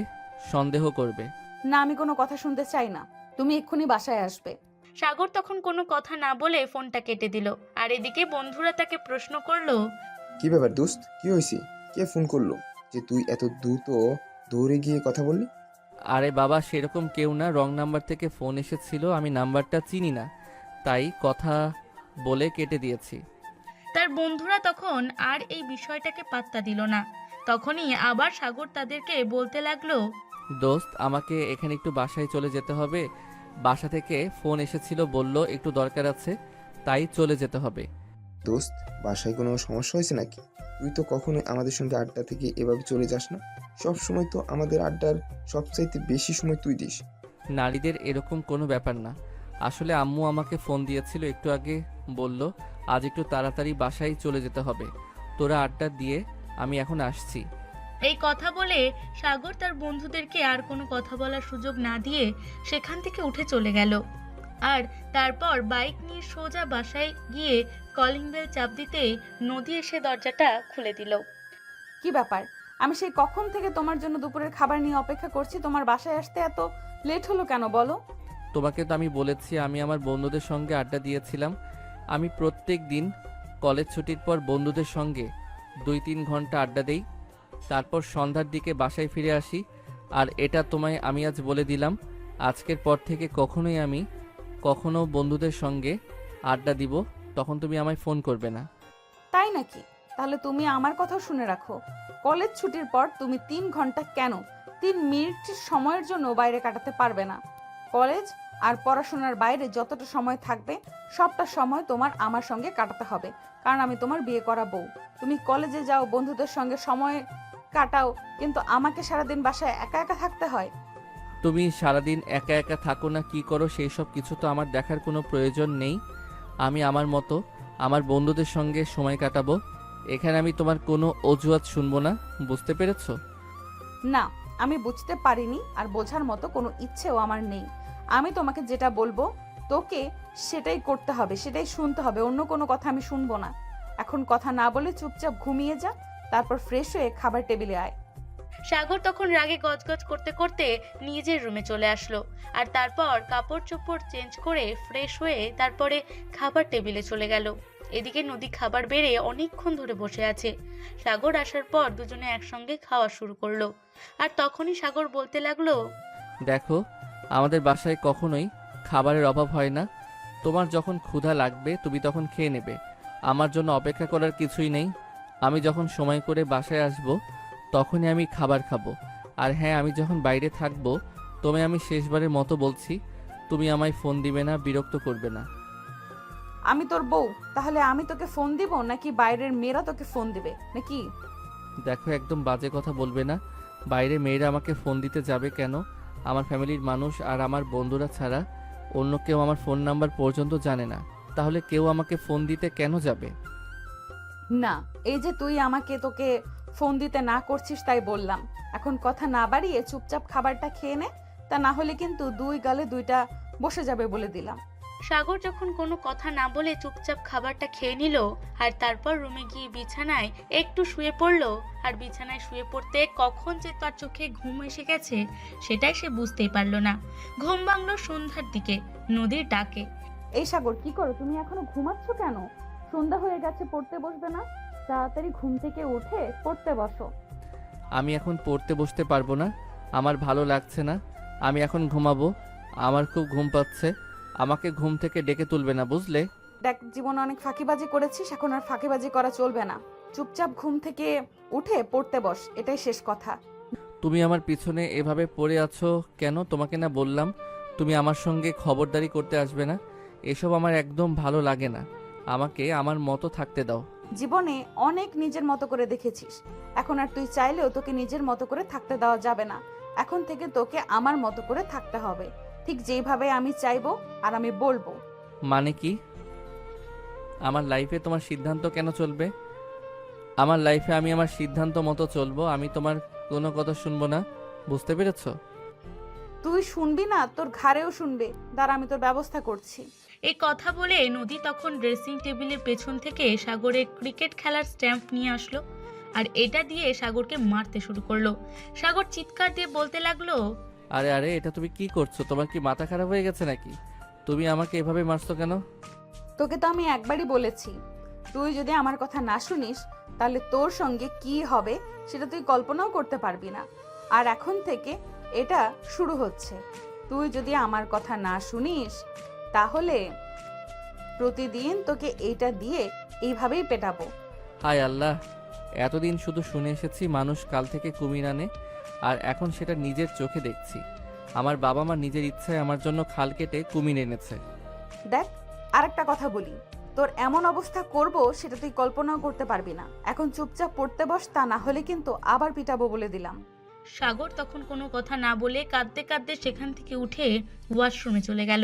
সন্দেহ করবে। না, আমি কোনো কথা শুনতে চাই না, তুমি এক্ষুনি বাসায় আসবে। সাগর তখন কোনো কথা না বলে ফোনটা কেটে দিল। আর এদিকে বন্ধুরা তাকে প্রশ্ন করলো। কি ব্যাপার দোস্ত, কি হয়েছে? কে ফোন করলো যে তুই এত দ্রুত দৌড়ে গিয়ে কথা বললি? আরে বাবা সেরকম কেউ না, রং নাম্বার থেকে ফোন এসেছিল, আমি নাম্বারটা চিনি না, তাই কথা বলে কেটে দিয়েছি। তার বন্ধুরা তখন আর এই বিষয়টাকে পাত্তা দিল না। তখনই আবার সাগর তাদেরকে বলতে লাগলো। দোস্ত আমাকে এখানে একটু বাসায় চলে যেতে হবে, বাসা থেকে ফোন এসেছিল, বলল একটু দরকার আছে, তাই চলে যেতে হবে। দোস্ত বাসায় কোনো সমস্যা হয়েছে নাকি? তুই তো কখনোই আমাদের সঙ্গে আড্ডা থেকে এভাবে চলে যাস না, সব সময় তো আমাদের আড্ডার সবচাইতে বেশি সময় তুই দিস। নারীদের এরকম কোনো ব্যাপার না, আসলে আম্মু আমাকে ফোন দিয়েছিল একটু আগে, বলল আজ একটু তাড়াতাড়ি বাসায় চলে যেতে হবে, তোরা আড্ডা দিয়ে আমি এখন আসছি। এই কথা বলে সাগর তার বন্ধুদেরকে আর কোনো কথা বলার সুযোগ না দিয়ে সেখান থেকে উঠে চলে গেল। আর তারপর বাইক নিয়ে সোজা বাসায় গিয়ে কলিং বেল চাপ দিতেই নদী এসে দরজাটা খুলে দিল। কি ব্যাপার? আমি সেই কখন থেকে তোমার জন্য দুপুরের খাবার নিয়ে অপেক্ষা করছি, তোমার বাসায় আসতে এত লেট হলো কেন বলো? তোমাকে তো আমি বলেছি আমি আমার বন্ধুদের সঙ্গে আড্ডা দিয়েছিলাম। আমি প্রত্যেক দিন কলেজ ছুটির পর বন্ধুদের সঙ্গে 2-3 ঘন্টা আড্ডা দেই, তারপর সন্ধ্যার দিকে বাসায় ফিরে আসি। আর এটা তোমায় আমি আজ বলে দিলাম, আজকের পর থেকে কখনো বন্ধুদের সঙ্গে আড্ডা দিব তখন তুমি আমায় ফোন করবে না। তাই নাকি? তাহলে তুমি আমার কথাও শুনে রাখো, কলেজ ছুটির পর তুমি 3 ঘন্টা কেন 3 মিনিট সময়ের জন্য বাইরে কাটাতে পারবে না। কলেজ আর পড়াশোনার বাইরে যতটা সময় থাকবে সবটা সময় তোমার আমার সঙ্গে কাটাতে হবে, কারণ আমি তোমার বিয়ে করা বউ। তুমি কলেজে যাও, বন্ধুদের সঙ্গে সময় কাটাও, কিন্তু আমাকে সারাদিন বাসায় একা একা থাকতে হয়। তুমি সারাদিন একা একা থাকো না কি করো সেই সব কিছু তো আমার দেখার কোনো প্রয়োজন নেই। আমি আমার মতো আমার বন্ধুদের সঙ্গে সময় কাটাবো, এখানে আমি তোমার কোনো অজুহাত শুনবো না, বুঝতে পেরেছো? না, আমি বুঝতে পারিনি, আর বোঝার মতো কোনো ইচ্ছেও আমার নেই। আমি তোমাকে যেটা বলবো তোকে সেটাই করতে হবে, সেটাই শুনতে হবে, অন্য কোনো কথা আমি শুনবো না। এখন কথা না বলে চুপচাপ ঘুমিয়ে যা, তারপর ফ্রেশ হয়ে খাবার টেবিলে আয়। সাগর তখন রাগে গজগজ করতে করতে নিজের রুমে চলে আসলো। আর তারপর কাপড় চোপড় চেঞ্জ করে ফ্রেশ হয়ে তারপরে খাবার টেবিলে চলে গেল। এদিকে নদী খাবার বেড়ে অনেকক্ষণ ধরে বসে আছে। সাগর আসার পর দুজনে একসঙ্গে খাওয়া শুরু করলো। আর তখনই সাগর বলতে লাগলো, দেখো, আমাদের বাসায় কখনোই খাবারের অভাব হয় না। তোমার যখন ক্ষুধা লাগবে তুমি তখন খেয়ে নেবে, আমার জন্য অপেক্ষা করার কিছুই নেই। আমি যখন সময় করে বাসায় আসব তখনই আমি খাবার খাবো। আর হ্যাঁ, আমি যখন বাইরে থাকবো তোমায় আমি শেষবারের মতো বলছি, তুমি আমায় ফোন দিবে না, বিরক্ত করবে না। আমি তোর বউ, তাহলে আমি তোকে ফোন দিব নাকি বাইরের মেয়েরা তোকে ফোন দিবে নাকি? দেখো, একদম বাজে কথা বলবে না। বাইরে মেয়েরা আমাকে ফোন দিতে যাবে কেন? আমার ফ্যামিলির মানুষ আর আমার বন্ধুরা ছাড়া অন্য কেউ আমার ফোন নাম্বার পর্যন্ত জানে না, তাহলে কেউ আমাকে ফোন দিতে কেন যাবে? না, এই যে তুই আমাকে তোকে ফোন দিতে না করছিস তাই বললাম। এখন কথা না বাড়িয়ে চুপচাপ খাবারটা খেয়ে নে, তা না হলে কিন্তু দুই গালে দুইটা বসে যাবে বলে দিলাম। সাগর যখন কোনো কথা না বলে চুপচাপ খাবারটা খেয়ে নিল আর তারপর রুমে গিয়ে বিছানায় একটু শুয়ে পড়লো। আর বিছানায় শুয়ে পড়তে কখন যে তার চোখে ঘুম এসে গেছে সেটাই সে বুঝতেই পারলো না। ঘুম ভাঙলো সন্ধ্যার দিকে নদীর ডাকে। এই সাগর, কি করো তুমি? এখনো ঘুমাচ্ছ কেন? সন্ধ্যা হয়ে গেছে, পড়তে বসবে না? তাড়াতাড়ি ঘুম থেকে উঠে পড়তে বসো। আমি এখন পড়তে বসতে পারবো না, আমার ভালো লাগছে না। আমি এখন ঘুমাবো, আমার খুব ঘুম পাচ্ছে। আমাকে ঘুম থেকে ডেকে তুলবে না, বুঝলে? দেখ, জীবনে অনেক ফাঁকিবাজি করেছিস, এখন আর ফাঁকিবাজি করা চলবে না। চুপচাপ ঘুম থেকে উঠে পড়তে বস, এটাই শেষ কথা। তুমি আমার পিছনে এভাবে পড়ে আছো কেন? তোমাকে না বললাম তুমি আমার সঙ্গে খবরদারি করতে আসবে না? এসব আমার একদম ভালো লাগে না, আমাকে আমার মতো থাকতে দাও। জীবনে অনেক নিজের মতো করে দেখেছিস, এখন আর তুই চাইলেও তোকে নিজের মতো করে থাকতে দেওয়া যাবে না। এখন থেকে তোকে আমার মতো করে থাকতে হবে, ঠিক যেইভাবে আমি চাইবো আর আমি বলবো। মানে কি? আমার লাইফে তোমার সিদ্ধান্ত কেন চলবে? আমার লাইফে আমি আমার সিদ্ধান্ত মতো চলবো, আমি তোমার কোনো কথা শুনবো না, বুঝতে পেরেছো? তুই শুনবি না, তোর ঘাড়েও শুনবে। দাঁড়া, আমি তোর ব্যবস্থা করছি। এই কথা বলে নদী তখন ড্রেসিং টেবিলের পেছন থেকে সাগরের ক্রিকেট খেলার স্ট্যাম্প নিয়ে আসলো আর এটা দিয়ে সাগরকে মারতে শুরু করলো। সাগর চিৎকার দিয়ে বলতে লাগলো, আরে আরে, এটা তুমি কি করছো? তোমার কি মাথা খারাপ হয়ে গেছে নাকি? তুমি আমাকে এভাবে মারছো কেন? তোকে তো আমি একবারই বলেছি, তুই যদি আমার কথা না শুনিস তাহলে তোর সঙ্গে কি হবে সেটা তুই কল্পনাও করতে পারবি না। আর এখন থেকে এটা শুরু হচ্ছে। তুই যদি আমার কথা না শুনিস তাহলে প্রতিদিন তোকে এইটা দিয়ে এইভাবেই পেটাবো। হায় আল্লাহ, এতদিন শুধু শুনে এসেছি মানুষ কাল থেকে কুমির আনে, আর এখন সেটা নিজের চোখে দেখছি। আমার বাবা মা নিজের ইচ্ছায় আমার জন্য খাল কেটে কুমির এনেছে। দেখ, আরেকটা কথা বলি, তোর এমন অবস্থা করব সেটা তুই কল্পনাও করতে পারবি না। এখন চুপচাপ পড়তে বস, তা না হলে কিন্তু আবার পিটাবো বলে দিলাম। সাগর তখন কোনো কথা না বলে কাঁদতে কাঁদতে সেখান থেকে উঠে ওয়াশরুমে চলে গেল।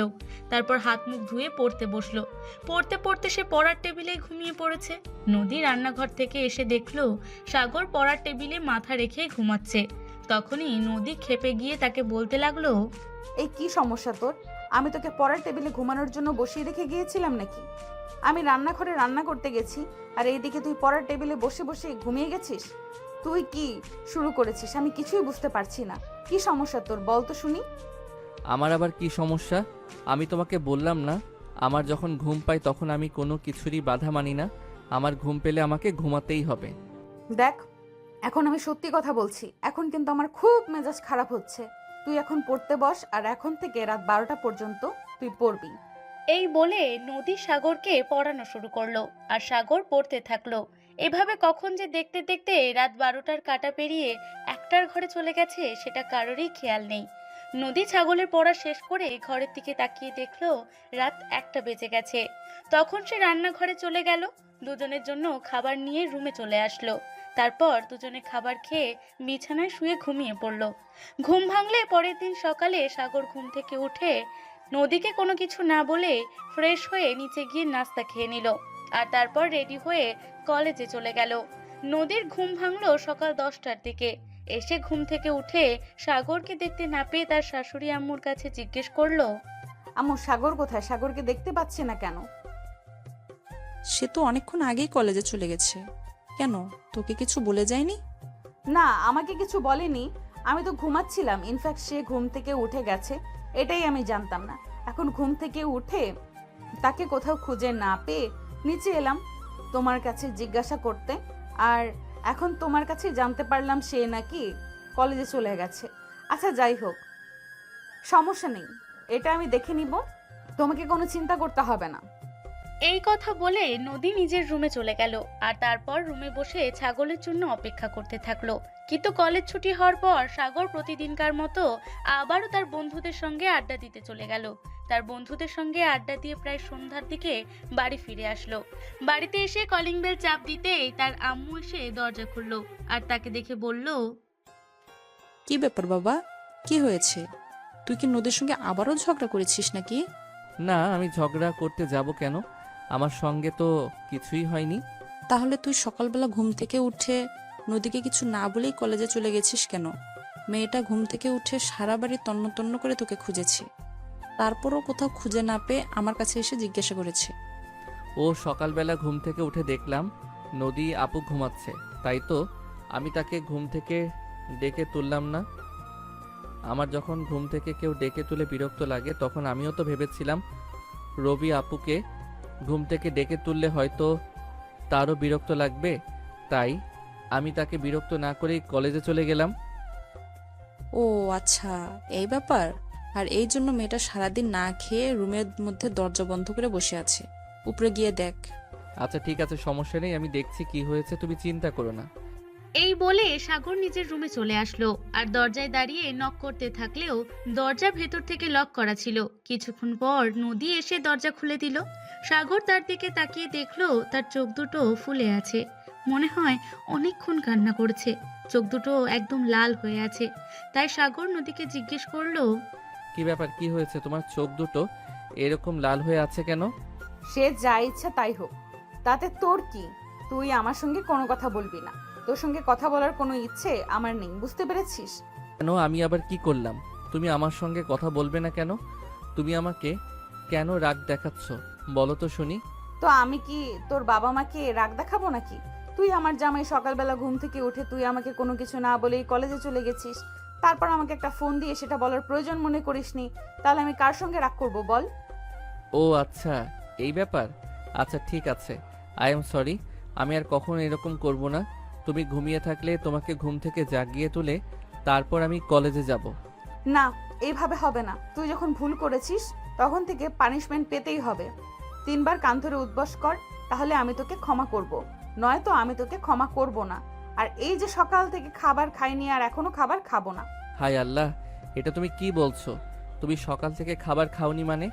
তারপর হাত মুখ ধুয়ে পড়তে বসলো। পড়তে পড়তে সে পড়ার টেবিলে ঘুমিয়ে পড়েছে। নদী রান্নাঘর থেকে এসে দেখলো সাগর পড়ার টেবিলে মাথা রেখে ঘুমাচ্ছে। তখনই নদী খেপে গিয়ে তাকে বলতে লাগলো, এই কি সমস্যা তোর? আমি তোকে পড়ার টেবিলে ঘুমানোর জন্য বসিয়ে রেখে গিয়েছিলাম নাকি? আমি রান্নাঘরে রান্না করতে গেছি আর এইদিকে তুই পড়ার টেবিলে বসে বসে ঘুমিয়ে গেছিস। তুই কি শুরু করেছিস আমি কিছুই বুঝতে পারছি না। কি সমস্যা তোর, বল তো শুনি। আমার আবার কি সমস্যা? আমি তোমাকে বললাম না, আমার যখন ঘুম পাই তখন আমি কোনো কিছুরই বাধা মানি না। আমার ঘুম পেলে আমাকে ঘুমাতেই হবে। দেখ, এখন আমি সত্যি কথা বলছি, এখন কিন্তু আমার খুব মেজাজ খারাপ হচ্ছে। তুই এখন পড়তে বস, আর এখন থেকে রাত 12টা পর্যন্ত তুই পড়বি। এই বলে নদী সাগরকে পড়ানো শুরু করলো আর সাগর পড়তে থাকলো। এভাবে কখন যে দেখতে দেখতে রাত 12টার কাঁটা পেরিয়ে 1টার ঘরে চলে গেছে সেটা কারোরই খেয়াল নেই। নদী ছাগলের পড়া শেষ করে ঘরের দিকে তাকিয়ে দেখলো রাত 1টা বেজে গেছে। তখন সে রান্নাঘরে চলে গেল, দুজনের জন্য খাবার নিয়ে রুমে চলে আসলো। তারপর দুজনে খাবার খেয়ে বিছানায় শুয়ে ঘুমিয়ে পড়লো। ঘুম ভাঙলে পরের দিন সকালে সাগর ঘুম থেকে উঠে নদীকে কোনো কিছু না বলে ফ্রেশ হয়ে নিচে গিয়ে নাস্তা খেয়ে নিল আর তারপর রেডি হয়ে কলেজে চলে গেল। নদীর ঘুম ভাঙলো সকাল 10টার দিকে। এসে ঘুম থেকে উঠে সাগরকে দেখতে না পেয়ে তার শাশুড়ি আম্মুর কাছে জিজ্ঞেস করলো, আম্মু, সাগর কোথায়? সাগরকে দেখতে পাচ্ছি না কেন? সে তো অনেকক্ষণ আগেই কলেজে চলে গেছে। কেন, তোকে কিছু বলে যায়নি? না, আমাকে কিছু বলেনি, আমি তো ঘুমাচ্ছিলাম। ইনফ্যাক্ট সে ঘুম থেকে উঠে গেছে এটাই আমি জানতাম না। এখন ঘুম থেকে উঠে তাকে কোথাও খুঁজে না পেয়ে নিচে এলাম তোমার কাছে জিজ্ঞাসা করতে। আর এখন তোমার কাছে জানতে পারলাম সে নাকি কলেজে চলে গেছে। আচ্ছা যাই হোক, সমস্যা নেই, এটা আমি দেখে নিব, তোমাকে কোনো চিন্তা করতে হবে না। এই কথা বলে নদী নিজের রুমে চলে গেল আর তারপর রুমে বসে ছাগলের জন্য অপেক্ষা করতে থাকলো। কিন্তু কলেজ ছুটি হওয়ার পর সাগর প্রতিদিনকার মতো আবারও তার বন্ধুদের সঙ্গে আড্ডা দিতে চলে গেল। তার বন্ধুদের সঙ্গে আড্ডা দিয়ে প্রায় সন্ধ্যার দিকে বাড়ি ফিরে আসলো। বাড়িতে এসে কলিং বেল চাপ দিতেই তার আম্মু এসে দরজা খুললো আর তাকে দেখে বলল, কি ব্যাপার বাবা, কি হয়েছে? তুই কি নদীর সঙ্গে আবারও ঝগড়া করেছিস নাকি? না, আমি ঝগড়া করতে যাব কেন? আমার সঙ্গে তো কিছুই হয়নি। তাহলে তুই সকালবেলা ঘুম থেকে উঠে নদীকে কিছু না বলেই কলেজে চলে গেছিস কেন? মেয়েটা ঘুম থেকে উঠে সারা বাড়ি তন্ন তন্ন করে তোকে খুঁজেছে, তারপরও কোথাও খুঁজে না পেয়ে আমার কাছে এসে জিজ্ঞাসা করেছে। ও সকালবেলা ঘুম থেকে উঠে দেখলাম নদী আপু ঘুমাচ্ছে, তাই তো আমি তাকে ঘুম থেকে ডেকে তুললাম না। আমার যখন ঘুম থেকে কেউ ডেকে তুলে বিরক্ত লাগে তখন আমিও তো ভেবেছিলাম রবি আপুকে ঘুম থেকে ডেকে তুললে হয়তো তারও বিরক্ত লাগবে, তাই আমি তাকে বিরক্ত না করেই কলেজে চলে গেলাম। ও আচ্ছা, এই ব্যাপার। আর এই জন্য মেয়েটা সারাদিন না খেয়ে রুমের মধ্যে দরজা বন্ধ করে বসে আছে। উপরে গিয়ে দেখ। আচ্ছা ঠিক আছে, সমস্যা নেই, আমি দেখছি কি হয়েছে, তুমি চিন্তা করো না। এই বলে সাগর নিজের রুমে চলে আসলো আর দরজায় দাঁড়িয়ে নক করতে থাকলেও দরজা ভেতর থেকে লক করা ছিল। কিছুক্ষণ পর নদী এসে দরজা খুলে দিল। সাগর তার দিকে তাকিয়ে দেখলো তার চোখ দুটো ফুলে আছে, মনে হয় অনেকক্ষণ কান্না করছে। চোখ দুটো একদম লাল হয়ে আছে। তাই সাগর নদীকে জিজ্ঞেস করলো, কি ব্যাপার, কি হয়েছে? তোমার চোখ দুটো এরকম লাল হয়ে আছে কেন? সে যা ইচ্ছা তাই হোক, তাতে তোর কি? তুই আমার সঙ্গে কোনো কথা বলবি না, তোর সঙ্গে কথা বলার কোনো ইচ্ছে আমার নেই, বুঝতে পেরেছিস? কেন? আমি আবার কি করলাম? তুমি আমার সঙ্গে কথা বলবে না কেন? তুমি আমাকে কেন রাগ দেখাচ্ছ বলো তো শুনি। তো আমি কি তোর বাবা মাকে রাগ দেখাবো নাকি? তুই আমার জামাই, সকালবেলা ঘুম থেকে উঠে তুই আমাকে কোনো কিছু না বলেই কলেজে চলে গেছিস, তারপর আমাকে একটা ফোন দিয়ে সেটা বলার প্রয়োজন মনে করিসনি, তাহলে আমি কার সঙ্গে রাগ করব বল? ও আচ্ছা, এই ব্যাপার। আচ্ছা ঠিক আছে, আই এম সরি, আমি আর কখনো এরকম করব না। তুমি ঘুমিয়ে থাকলে তোমাকে ঘুম থেকে জাগিয়ে তুলে তারপর আমি কলেজে যাব। না, এইভাবে হবে না। তুই যখন ভুল করেছিস তখন থেকে পানিশমেন্ট পেতেই হবে। 3 বার কান ধরে উদ্বাস কর, তাহলে আমি তোকে ক্ষমা করব, নয়তো আমি তোকে ক্ষমা করব না। আর এই যে সকাল থেকে খাবার খাইনি আর এখনো খাবার খাবো না। হায় আল্লাহ, এটা তুমি কি বলছো? তুমি সকাল থেকে খাবার খাওনি মানে?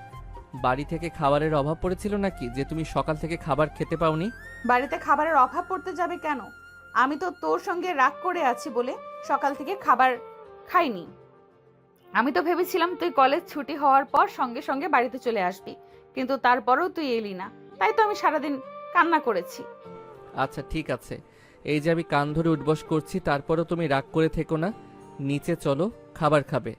বাড়ি থেকে খাবারের অভাব পড়েছিল নাকি যে তুমি সকাল থেকে খাবার খেতে পাওনি? বাড়িতে খাবারের অভাব পড়তে যাবে কেন? আমি তো তোর সঙ্গে রাগ করে আছি বলে সকাল থেকে খাবার খাইনি। আমি তো ভেবেছিলাম তুই কলেজ ছুটি হওয়ার পর সঙ্গে সঙ্গে বাড়িতে চলে আসবি, কিন্তু তারপরেও তুই এলি না, তাই তো আমি সারাদিন কান্না করেছি। আচ্ছা ঠিক আছে, এই যে আমি কান ধরে উঠবস করছি তারপরও তুমি রাগ করে থেকো না। নিচে চলো, খাবার খাবে।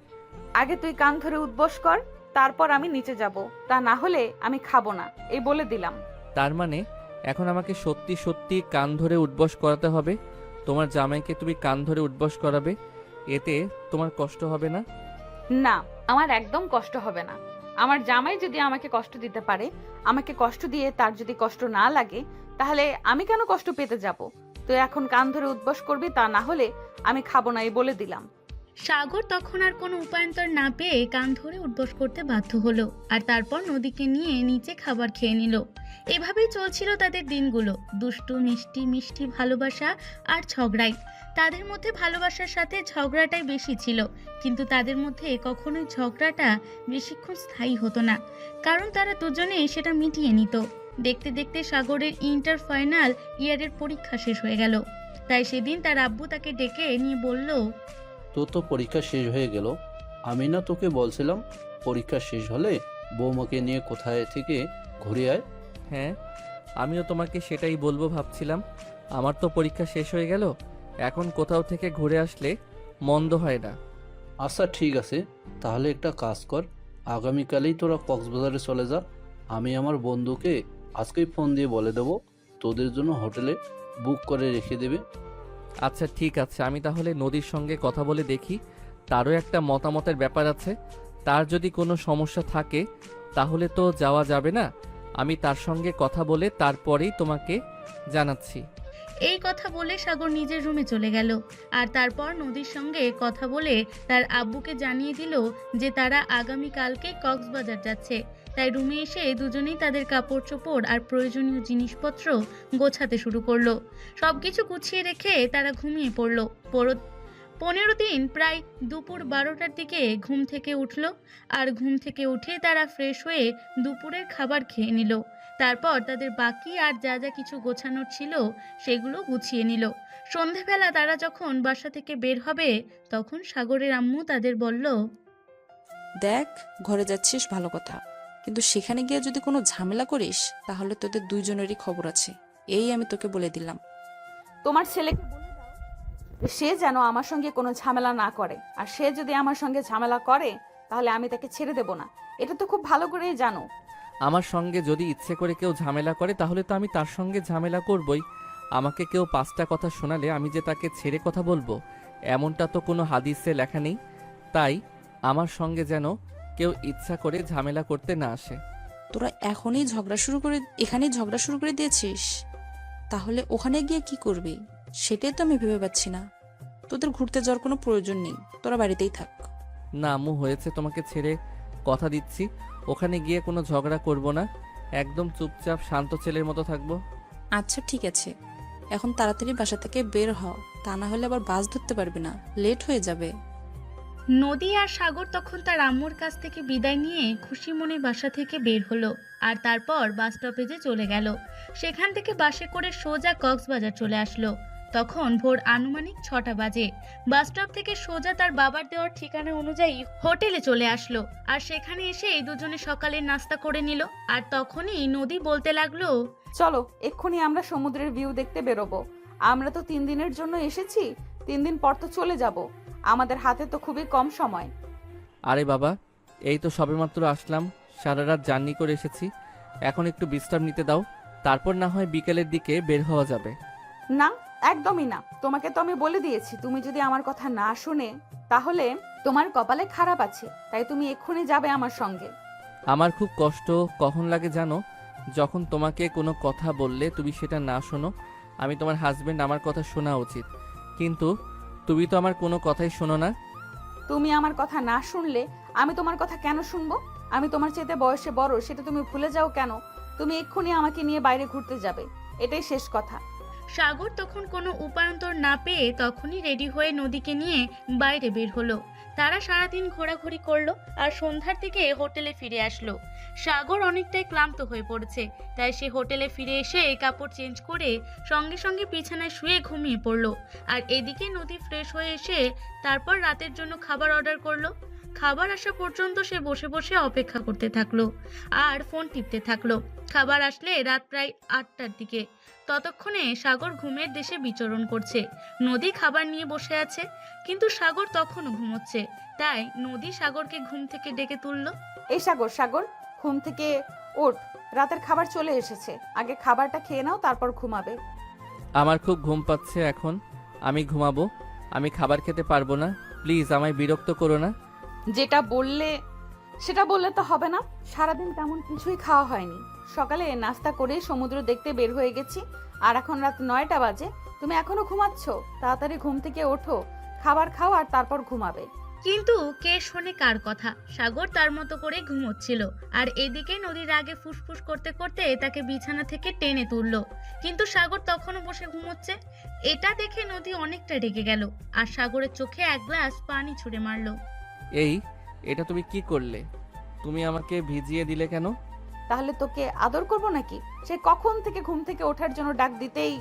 আগে তুই কান ধরে উদ্বস কর, তারপর আমি নিচে যাব, তা না হলে আমি খাবো না, এই বলে দিলাম। তার মানে এখন আমাকে সত্যি সত্যি কান ধরে উঠবস করাতে হবে? তোমার জামাইকে তুমি কান ধরে উঠবস করাবে? এতে তোমার কষ্ট হবে না? না, আমার একদম কষ্ট হবে না। আমার জামাই যদি আমাকে কষ্ট দিতে পারে, আমাকে কষ্ট দিয়ে তার যদি কষ্ট না লাগে, তাহলে আমি কেন কষ্ট পেতে যাব? তুই এখন কান ধরে উদ্বস করবি, তা না হলে আমি খাবো না, এই বলে দিলাম। সাগর তখন আর কোনো উপায়ন্তর না পেয়ে কান ধরে উঠবস করতে বাধ্য হলো আর তারপর নদীকে নিয়ে নিচে খাবার খেয়ে নিল। এভাবেই চলছিল তাদের দিনগুলো, দুষ্টু মিষ্টি মিষ্টি ভালোবাসা আর ঝগড়াই। তাদের মধ্যে ভালোবাসার সাথে ঝগড়াটাই বেশি ছিল, কিন্তু তাদের মধ্যে কখনোই ঝগড়াটা বেশিক্ষণ স্থায়ী হতো না, কারণ তারা দুজনে সেটা মিটিয়ে নিত। দেখতে দেখতে সাগরের ইন্টার ফাইনাল ইয়ারের পরীক্ষা শেষ হয়ে গেল। তাই সেদিন তার আব্বু তাকে ডেকে নিয়ে বলল, তোর তো পরীক্ষা শেষ হয়ে গেল, আমি না তোকে বলছিলাম পরীক্ষা শেষ হলে বৌমাকে নিয়ে কোথায় থেকে ঘুরে আয়। হ্যাঁ, আমিও তোমাকে সেটাই বলবো ভাবছিলাম। আমার তো পরীক্ষা শেষ হয়ে গেল, এখন কোথাও থেকে ঘুরে আসলে মন্দ হয় না। আচ্ছা ঠিক আছে, তাহলে একটা কাজ কর, আগামীকালেই তোরা কক্সবাজারে চলে যা। আমি আমার বন্ধুকে আজকেই ফোন দিয়ে বলে দেবো তোদের জন্য হোটেলে বুক করে রেখে দেবে। আচ্ছা ঠিক আছে, আমি তাহলে নদীর সঙ্গে কথা বলে দেখি, তারও একটা মতামতের ব্যাপার আছে। তার যদি কোনো সমস্যা থাকে তাহলে তো যাওয়া যাবে না, আমি তার সঙ্গে কথা বলে তারপরেই তোমাকে জানাচ্ছি। এই কথা বলে সাগর নিজের রুমে চলে গেল। আর তারপর নদীর সঙ্গে কথা বলে তার আব্বুকে জানিয়ে দিল যে তারা আগামীকালকে কক্সবাজার যাচ্ছে। তাই রুমে এসে দুজনেই তাদের কাপড় চোপড় আর প্রয়োজনীয় জিনিসপত্র গোছাতে শুরু করলো। সব কিছু গুছিয়ে রেখে তারা ঘুমিয়ে পড়লো। 15 দিন প্রায় দুপুর 12টার দিকে ঘুম থেকে উঠল। আর ঘুম থেকে উঠে তারা ফ্রেশ হয়ে দুপুরের খাবার খেয়ে নিল। তারপর তাদের বাকি আর যা যা কিছু গোছানোর ছিল সেগুলো গুছিয়ে নিল। সন্ধেবেলা তারা যখন বাসা থেকে বের হবে তখন সাগরের আম্মু তাদের বলল, দেখ, ঘরে যাচ্ছিস ভালো কথা, কিন্তু সেখানে গিয়ে যদি কোনো ঝামেলা করিস তাহলে তোদের দুইজনেরই খবর আছে, এই আমি তোকে বলে দিলাম। তোমার ছেলেকে বলে দাও যে সে যেন আমার সঙ্গে কোনো ঝামেলা না করে, আর সে যদি আমার সঙ্গে ঝামেলা করে তাহলে আমি তাকে ছেড়ে দেব না। এটা তো খুব ভালো করেই জানো। আমার সঙ্গে যদি ইচ্ছে করে কেউ ঝামেলা করে তাহলে তো আমি তার সঙ্গে ঝামেলা করবই। আমাকে কেউ 5টা কথা শোনালে আমি যে তাকে ছেড়ে কথা বলবো এমনটা তো কোনো হাদিসে লেখা নেই। তাই আমার সঙ্গে যেন কেউ ইচ্ছা করে ঝামেলা করতে না আসে। তোরা এখনই এখানেই ঝগড়া শুরু করে দিয়েছিস, তাহলে ওখানে গিয়ে কি করবি সেটাই তো আমি ভেবে পাচ্ছি না। তোদের ঘুরতে যাওয়ার কোনো প্রয়োজন নেই, তোরা বাড়িতেই থাক। না আম্মু, হয়েছে, তোমাকে ছেড়ে কথা দিচ্ছি। ওখানে গিয়ে কোনো ঝগড়া করব না, একদম চুপচাপ শান্ত ছেলের মতো থাকবো। আচ্ছা ঠিক আছে, এখন তাড়াতাড়ি বাসা থেকে বের হও, তা না হলে আবার বাস ধরতে পারবি না, লেট হয়ে যাবে। নদী আর সাগর তখন তার আম্মুর কাছ থেকে বিদায় নিয়ে খুশি মনে বাসা থেকে বের হলো। আর তারপর বাস স্টপেজে চলে গেল। সেখান থেকে বাসে করে সোজা কক্সবাজার চলে আসলো। তখন ভোর আনুমানিক 6টা বাজে। বাস স্টপ থেকে সোজা তার বাবার দেওয়ার ঠিকানা অনুযায়ী হোটেলে চলে আসলো। আর সেখানে এসে দুজনে সকালের নাস্তা করে নিল। আর তখনই নদী বলতে লাগলো, চলো এক্ষুনি আমরা সমুদ্রের ভিউ দেখতে বেরোবো। আমরা তো 3 দিনের জন্য এসেছি, 3 দিন পর তো চলে যাব। আমাদের হাতে তো খুবই কম সময়। আরে বাবা, এই তো সবেমাত্র আসলাম, সারা রাত জার্নি করে এসেছি, এখন একটু বিশ্রাম নিতে দাও, তারপর না হয় বিকেলের দিকে বের হওয়া যাবে। না, একদমই না। তোমাকে তো আমি বলে দিয়েছি, তুমি যদি আমার কথা না শুনে তাহলে তোমার কপালে খারাপ আছে। তাই তুমি এক্ষুনি যাবে আমার সঙ্গে। আমার খুব কষ্ট কখন লাগে জানো? যখন তোমাকে কোনো কথা বললে তুমি সেটা না শোনো। আমি তোমার হাজবেন্ড, আমার কথা শোনা উচিত, কিন্তু তুমি তো আমার কোনো কথাই শোনো না। তুমি আমার কথা না শুনলে আমি তোমার কথা কেন শুনবো? আমি তোমার চেয়ে বয়সে বড়, সেটা তুমি ভুলে যাও কেন? তুমি এক্ষুনি আমাকে নিয়ে বাইরে ঘুরতে যাবে, এটাই শেষ কথা। সাগর তখন কোনো উপায়ন্তর না পেয়ে তখনই রেডি হয়ে নদীকে নিয়ে বাইরে বের হলো। তারা সারাদিন ঘোরাঘুরি করলো আর সন্ধ্যার দিকে হোটেলে ফিরে আসলো। সাগর অনেকটাই ক্লান্ত হয়ে পড়েছে, তাই সে হোটেলে ফিরে এসে কাপড় চেঞ্জ করে সঙ্গে সঙ্গে বিছানায় শুয়ে ঘুমিয়ে পড়লো। আর এদিকে নদী ফ্রেশ হয়ে এসে তারপর রাতের জন্য খাবার অর্ডার করলো। খাবার আসা পর্যন্ত সে বসে বসে অপেক্ষা করতে থাকলো আর ফোন টিপতে থাকলো। খাবার আসলে রাত প্রায় 8টার দিকে। ততক্ষণে সাগর ঘুমের দেশে বিচরণ করছে। নদী খাবার নিয়ে বসে আছে, কিন্তু সাগর তখনও ঘুমোচ্ছে। তাই নদী সাগরকে ঘুম থেকে ডেকে তুলল। এই সাগর, সাগর, ঘুম থেকে ওঠ, রাতের খাবার চলে এসেছে। আগে খাবারটা খেয়ে নাও, তারপর ঘুমাবে। আমার খুব ঘুম পাচ্ছে এখন, আমি ঘুমাবো। আমি খাবার খেতে পারবো না, প্লিজ আমায় বিরক্ত করো না। যেটা বললে সেটা বললে তো হবে না। সারাদিন তেমন কিছুই খাওয়া হয়নি। সকালে নাস্তা করে সমুদ্র দেখতে বের হয়ে গেছি, আর এখন রাত 9টা বাজে, তুমি এখনো ঘুমাচ্ছ? তাড়াতাড়ি ঘুম থেকে ওঠো, খাবার খাও আর তারপর ঘুমাবে। কিন্তু কে শোনে কার কথা? সাগর তার মতো করে ঘুমোচ্ছিল। আর এদিকে নদীর আগে ফুসফুস করতে করতে তাকে বিছানা থেকে টেনে তুললো। কিন্তু সাগর তখনও বসে ঘুমোচ্ছে। এটা দেখে নদী অনেকটা রেগে গেল আর সাগরের চোখে এক গ্লাস পানি ছুঁড়ে মারলো। এটা তুমি কি করলে? তুমি আমাকে ভিজিয়ে দিলে কেন? তাহলে তোকে আদর করব নাকি? সে কখন থেকে ঘুম থেকে ওঠার জন্য ডাক দিতেই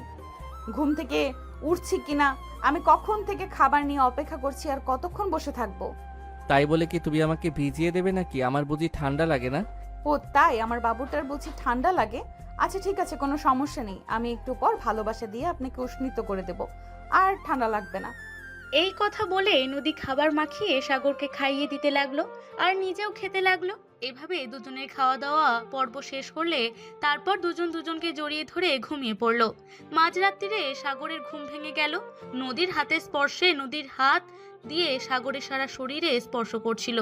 ঘুম থেকে উঠছি কিনা, আমি কখন থেকে খাবার নিয়ে অপেক্ষা করছি, আর কতক্ষণ বসে থাকবো? তাই বলে কি তুমি আমাকে ভিজিয়ে দেবে নাকি? আমার বুঝি ঠান্ডা লাগে না? ও তাই? আমার বাবুটার বুঝি ঠান্ডা লাগে? আচ্ছা ঠিক আছে, কোনো সমস্যা নেই। আমি একটু পর ভালোবাসা দিয়ে আপনাকে উষ্ণিত করে দেব, আর ঠান্ডা লাগবে না। এই কথা বলে নদী খাবার মাখিয়ে সাগরকে খাইয়ে দিতে লাগলো আর নিজেও খেতে লাগলো। এভাবে দুজনের খাওয়া দাওয়া পর্ব শেষ করলে তারপর দুজন দুজনকে জড়িয়ে ধরে ঘুমিয়ে পড়লো। মাঝরাত্রিরে সাগরের ঘুম ভেঙে গেল। নদীর হাতের স্পর্শে নদীর হাত দিয়ে সাগরের সারা শরীরে স্পর্শ করছিল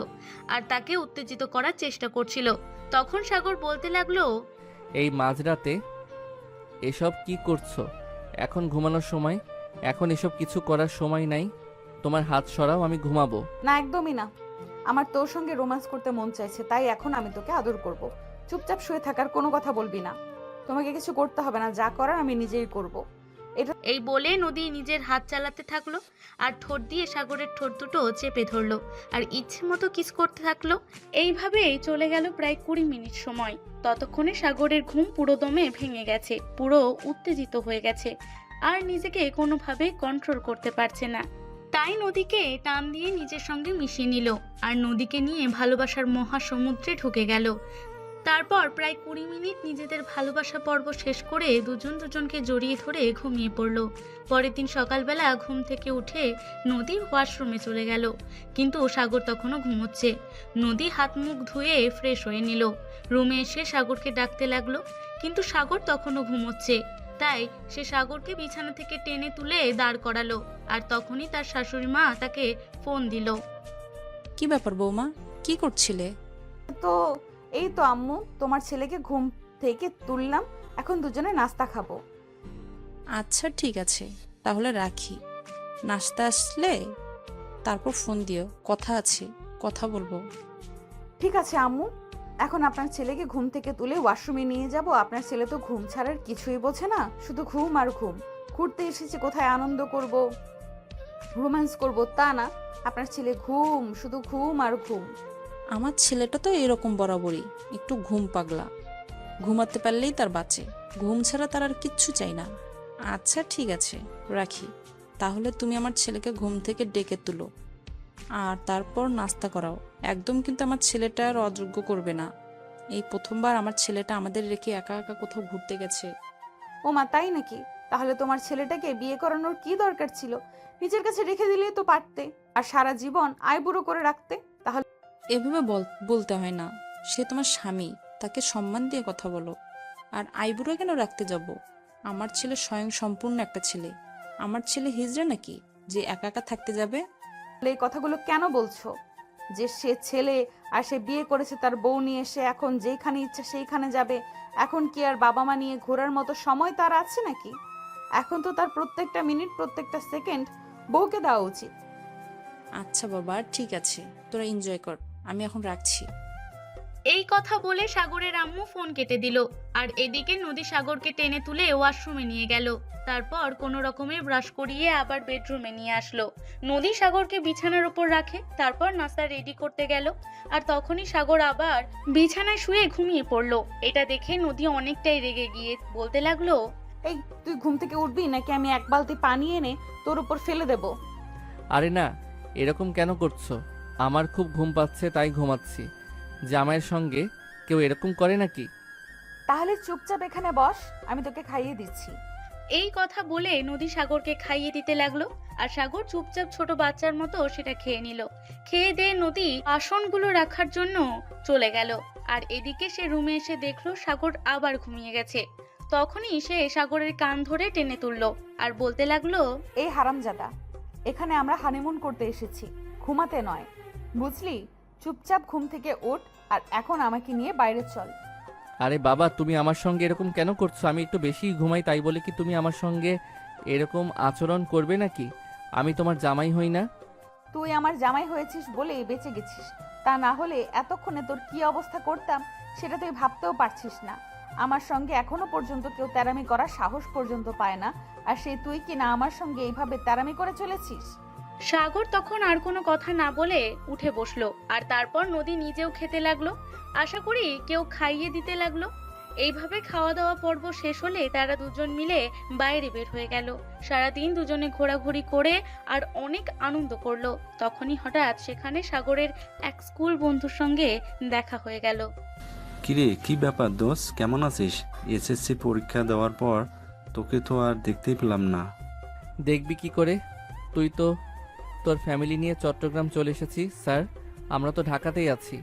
আর তাকে উত্তেজিত করার চেষ্টা করছিল। তখন সাগর বলতে লাগলো, এই মাঝরাতে এসব কি করছো? এখন ঘুমানোর সময়, এখন এসব কিছু করার সময় নাই। তোমার হাত সরাও, আমি ঘুমাবো। না, একদমই না। আমার তোর সঙ্গে রোম্যান্স করতে মন চাইছে, তাই এখন আমি তোকে আদর করব। চুপচাপ শুয়ে থাকার কোনো কথা বলবি না। তোমাকে কিছু করতে হবে না, যা করার আমি নিজেই করব। এই বলে নদী নিজের হাত চালাতে থাকলো আর ঠোঁট দিয়ে সাগরের ঠোঁট দুটো চেপে ধরলো আর ইচ্ছে মতো কিস করতে থাকলো। এইভাবেই চলে গেল প্রায় 20 মিনিট সময়। ততক্ষণে সাগরের ঘুম পুরো দমে ভেঙে গেছে, পুরো উত্তেজিত হয়ে গেছে আর নিজেকে কোনোভাবেই কন্ট্রোল করতে পারছে না। তাই নদীকে টান দিয়ে নিজের সঙ্গে মিশিয়ে নিল আর নদীকে নিয়ে ভালোবাসার মহাসমুদ্রে ঢুকে গেল। তারপর প্রায় 20 মিনিট নিজেদের ভালোবাসা পর্ব শেষ করে দুজন দুজনকে জড়িয়ে ধরে ঘুমিয়ে পড়ল। পরের দিন সকালবেলা ঘুম থেকে উঠে নদী ওয়াশরুমে চলে গেল, কিন্তু সাগর তখনও ঘুমোচ্ছে। নদী হাত মুখ ধুয়ে ফ্রেশ হয়ে নিল, রুমে এসে সাগরকে ডাকতে লাগলো, কিন্তু সাগর তখনও ঘুমোচ্ছে। তাই সে সাগরকে বিছানা থেকে টেনে তুলে দাঁড় করালো আর তখনই তার শাশুড়ি মা তাকে ফোন দিল। কি ব্যাপার বৌমা, কি করছিলে? তো এই তো আম্মু, তোমার ছেলেকে ঘুম থেকে তুললাম, এখন দুজনে নাস্তা খাবো। আচ্ছা ঠিক আছে, তাহলে রাখি। নাস্তা আসলে তারপর ফোন দিও, কথা আছে, কথা বলবো। ঠিক আছে আম্মু, এখন আপনার ছেলেকে ঘুম থেকে তুলে ওয়াশরুমে নিয়ে যাব। আপনার ছেলে তো ঘুম ছাড়ার কিছুই বোঝে না, শুধু ঘুম আর ঘুম। ঘুরতে এসেছে, কোথায় আনন্দ করব, রোম্যান্স করব তা না। আপনার ছেলে ঘুম, শুধু ঘুম আর ঘুম। আমার ছেলেটা তো এরকম বরাবরই, একটু ঘুম পাগলা। ঘুমাতে পারলেই তার বাঁচে, ঘুম ছাড়া তার আর কিচ্ছু চাই না। আচ্ছা ঠিক আছে, রাখি। তাহলে তুমি আমার ছেলেকে ঘুম থেকে ডেকে তুলো আর তারপর নাস্তা করাও। একদম কিন্তু আমার ছেলেটা আর অযোগ্য করবে না। এই প্রথমবার আমার ছেলেটা আমাদের রেখে একা একা কোথাও ঘুরতে গেছে। ও মা, তাই নাকি? তাহলে তোমার ছেলেটাকে বিয়ে করানোর কি দরকার ছিল? নিজের কাছে রেখে দিলেই তো পারতে, আর সারা জীবন আইবুড়ো করে রাখতে। তাহলে এভাবে বলতে হয় না, সে তোমার স্বামী, তাকে সম্মান দিয়ে কথা বলো। আর আইবুড়ো কেন রাখতে যাব? আমার ছেলে স্বয়ং সম্পূর্ণ একটা ছেলে। আমার ছেলে হিজড়া নাকি যে একা একা থাকতে যাবে? এই কথাগুলো কেন বলছো? যে সে ছেলে আর সে বিয়ে করেছে তার বউ নিয়ে, সে এখন যেখানে ইচ্ছা সেইখানে যাবে। এখন কি আর বাবা মা নিয়ে ঘোরার মতো সময় তার আছে নাকি? এখন তো তার প্রত্যেকটা মিনিট, প্রত্যেকটা সেকেন্ড বউকে দেওয়া উচিত। আচ্ছা বাবা, ঠিক আছে, তোরা এনজয় কর, আমি এখন রাখছি। এই কথা বলে সাগরের আম্মু ফোন কেটে দিল আর এদিকে নদী সাগরকে টেনে তুলে ওয়াশরুমে নিয়ে গেল। তারপর কোনো রকমে ব্রাশ করিয়ে আবার বেডরুমে নিয়ে আসলো। নদী সাগরকে বিছানার উপর রাখে, তারপর নাস্তা রেডি করতে গেল আর তখনই সাগর আবার বিছানায় শুয়ে ঘুমিয়ে পড়লো। এটা দেখে নদী অনেকটাই রেগে গিয়ে বলতে লাগলো, এই তুই ঘুম থেকে উঠবি নাকি আমি এক বালতি পানি এনে তোর উপর ফেলে দেব? আরে না, এরকম কেন করছো? আমার খুব ঘুম পাচ্ছে তাই ঘুমাচ্ছি। জামাইয়ের সঙ্গে কেউ এরকম করে নাকি? তাহলে চুপচাপ এখানে বস, আমি তোকে খাইয়ে দিচ্ছি। এই কথা বলে নদী সাগরকে খাইয়ে দিতে লাগলো আর সাগর চুপচাপ ছোট বাচ্চার মতো সেটা খেয়ে নিল। খেয়ে দিয়ে নদী আসনগুলো রাখার জন্য চলে গেল আর এদিকে সে রুমে এসে দেখলো সাগর আবার ঘুমিয়ে গেছে। তখনই সে সাগরের কান ধরে টেনে তুললো আর বলতে লাগলো, এই হারামজাদা, এখানে আমরা হানিমুন করতে এসেছি, ঘুমাতে নয়, বুঝলি? চুপচাপ ঘুম থেকে ওঠ আর এখন আমাকে নিয়ে বাইরে চল। আরে বাবা, তুমি আমার সঙ্গে এরকম কেন করছো? আমি একটু বেশি ঘুমাই তাই বলে কি তুমি আমার সঙ্গে এরকম আচরণ করবে নাকি? আমি তোমার জামাই হই না? তুই আমার জামাই হয়েছিস বলেই বেঁচে গেছিস, তা না হলে এতক্ষণে তোর কি অবস্থা করতাম সেটা তুই ভাবতেও পারছিস না। আমার সঙ্গে এখনো পর্যন্ত কেউ তেরামি করার সাহস পর্যন্ত পায় না, আর সেই তুই কি না আমার সঙ্গে এইভাবে তেরামি করে চলেছিস? সাগর তখন আর কোনো কথা না বলে উঠে বসলো আর তারপর নদী নিজেও খেতে লাগলো। আশা করি কেউ খাইয়ে দিতে লাগলো। এইভাবে খাওয়া দাওয়া পর্ব শেষ হলে তারা দুজন মিলে বাইরে বের হয়ে গেল। সারাদিন দুজনে ঘোরাঘুরি করে আর অনেক আনন্দ করলো। তখনই হঠাৎ সেখানে সাগরের এক স্কুল বন্ধুর সঙ্গে দেখা হয়ে গেল। কিরে, কি ব্যাপার দোস্ত, কেমন আছিস? এসএসসি পরীক্ষা দেওয়ার পর তোকে তো আর দেখতেই পেলাম না। দেখবি কি করে? তুই তো তোর ফ্যামিলি নিয়ে চট্টগ্রাম চলে এসেছি স্যার। আমরা তো ঢাকাতেই আছি,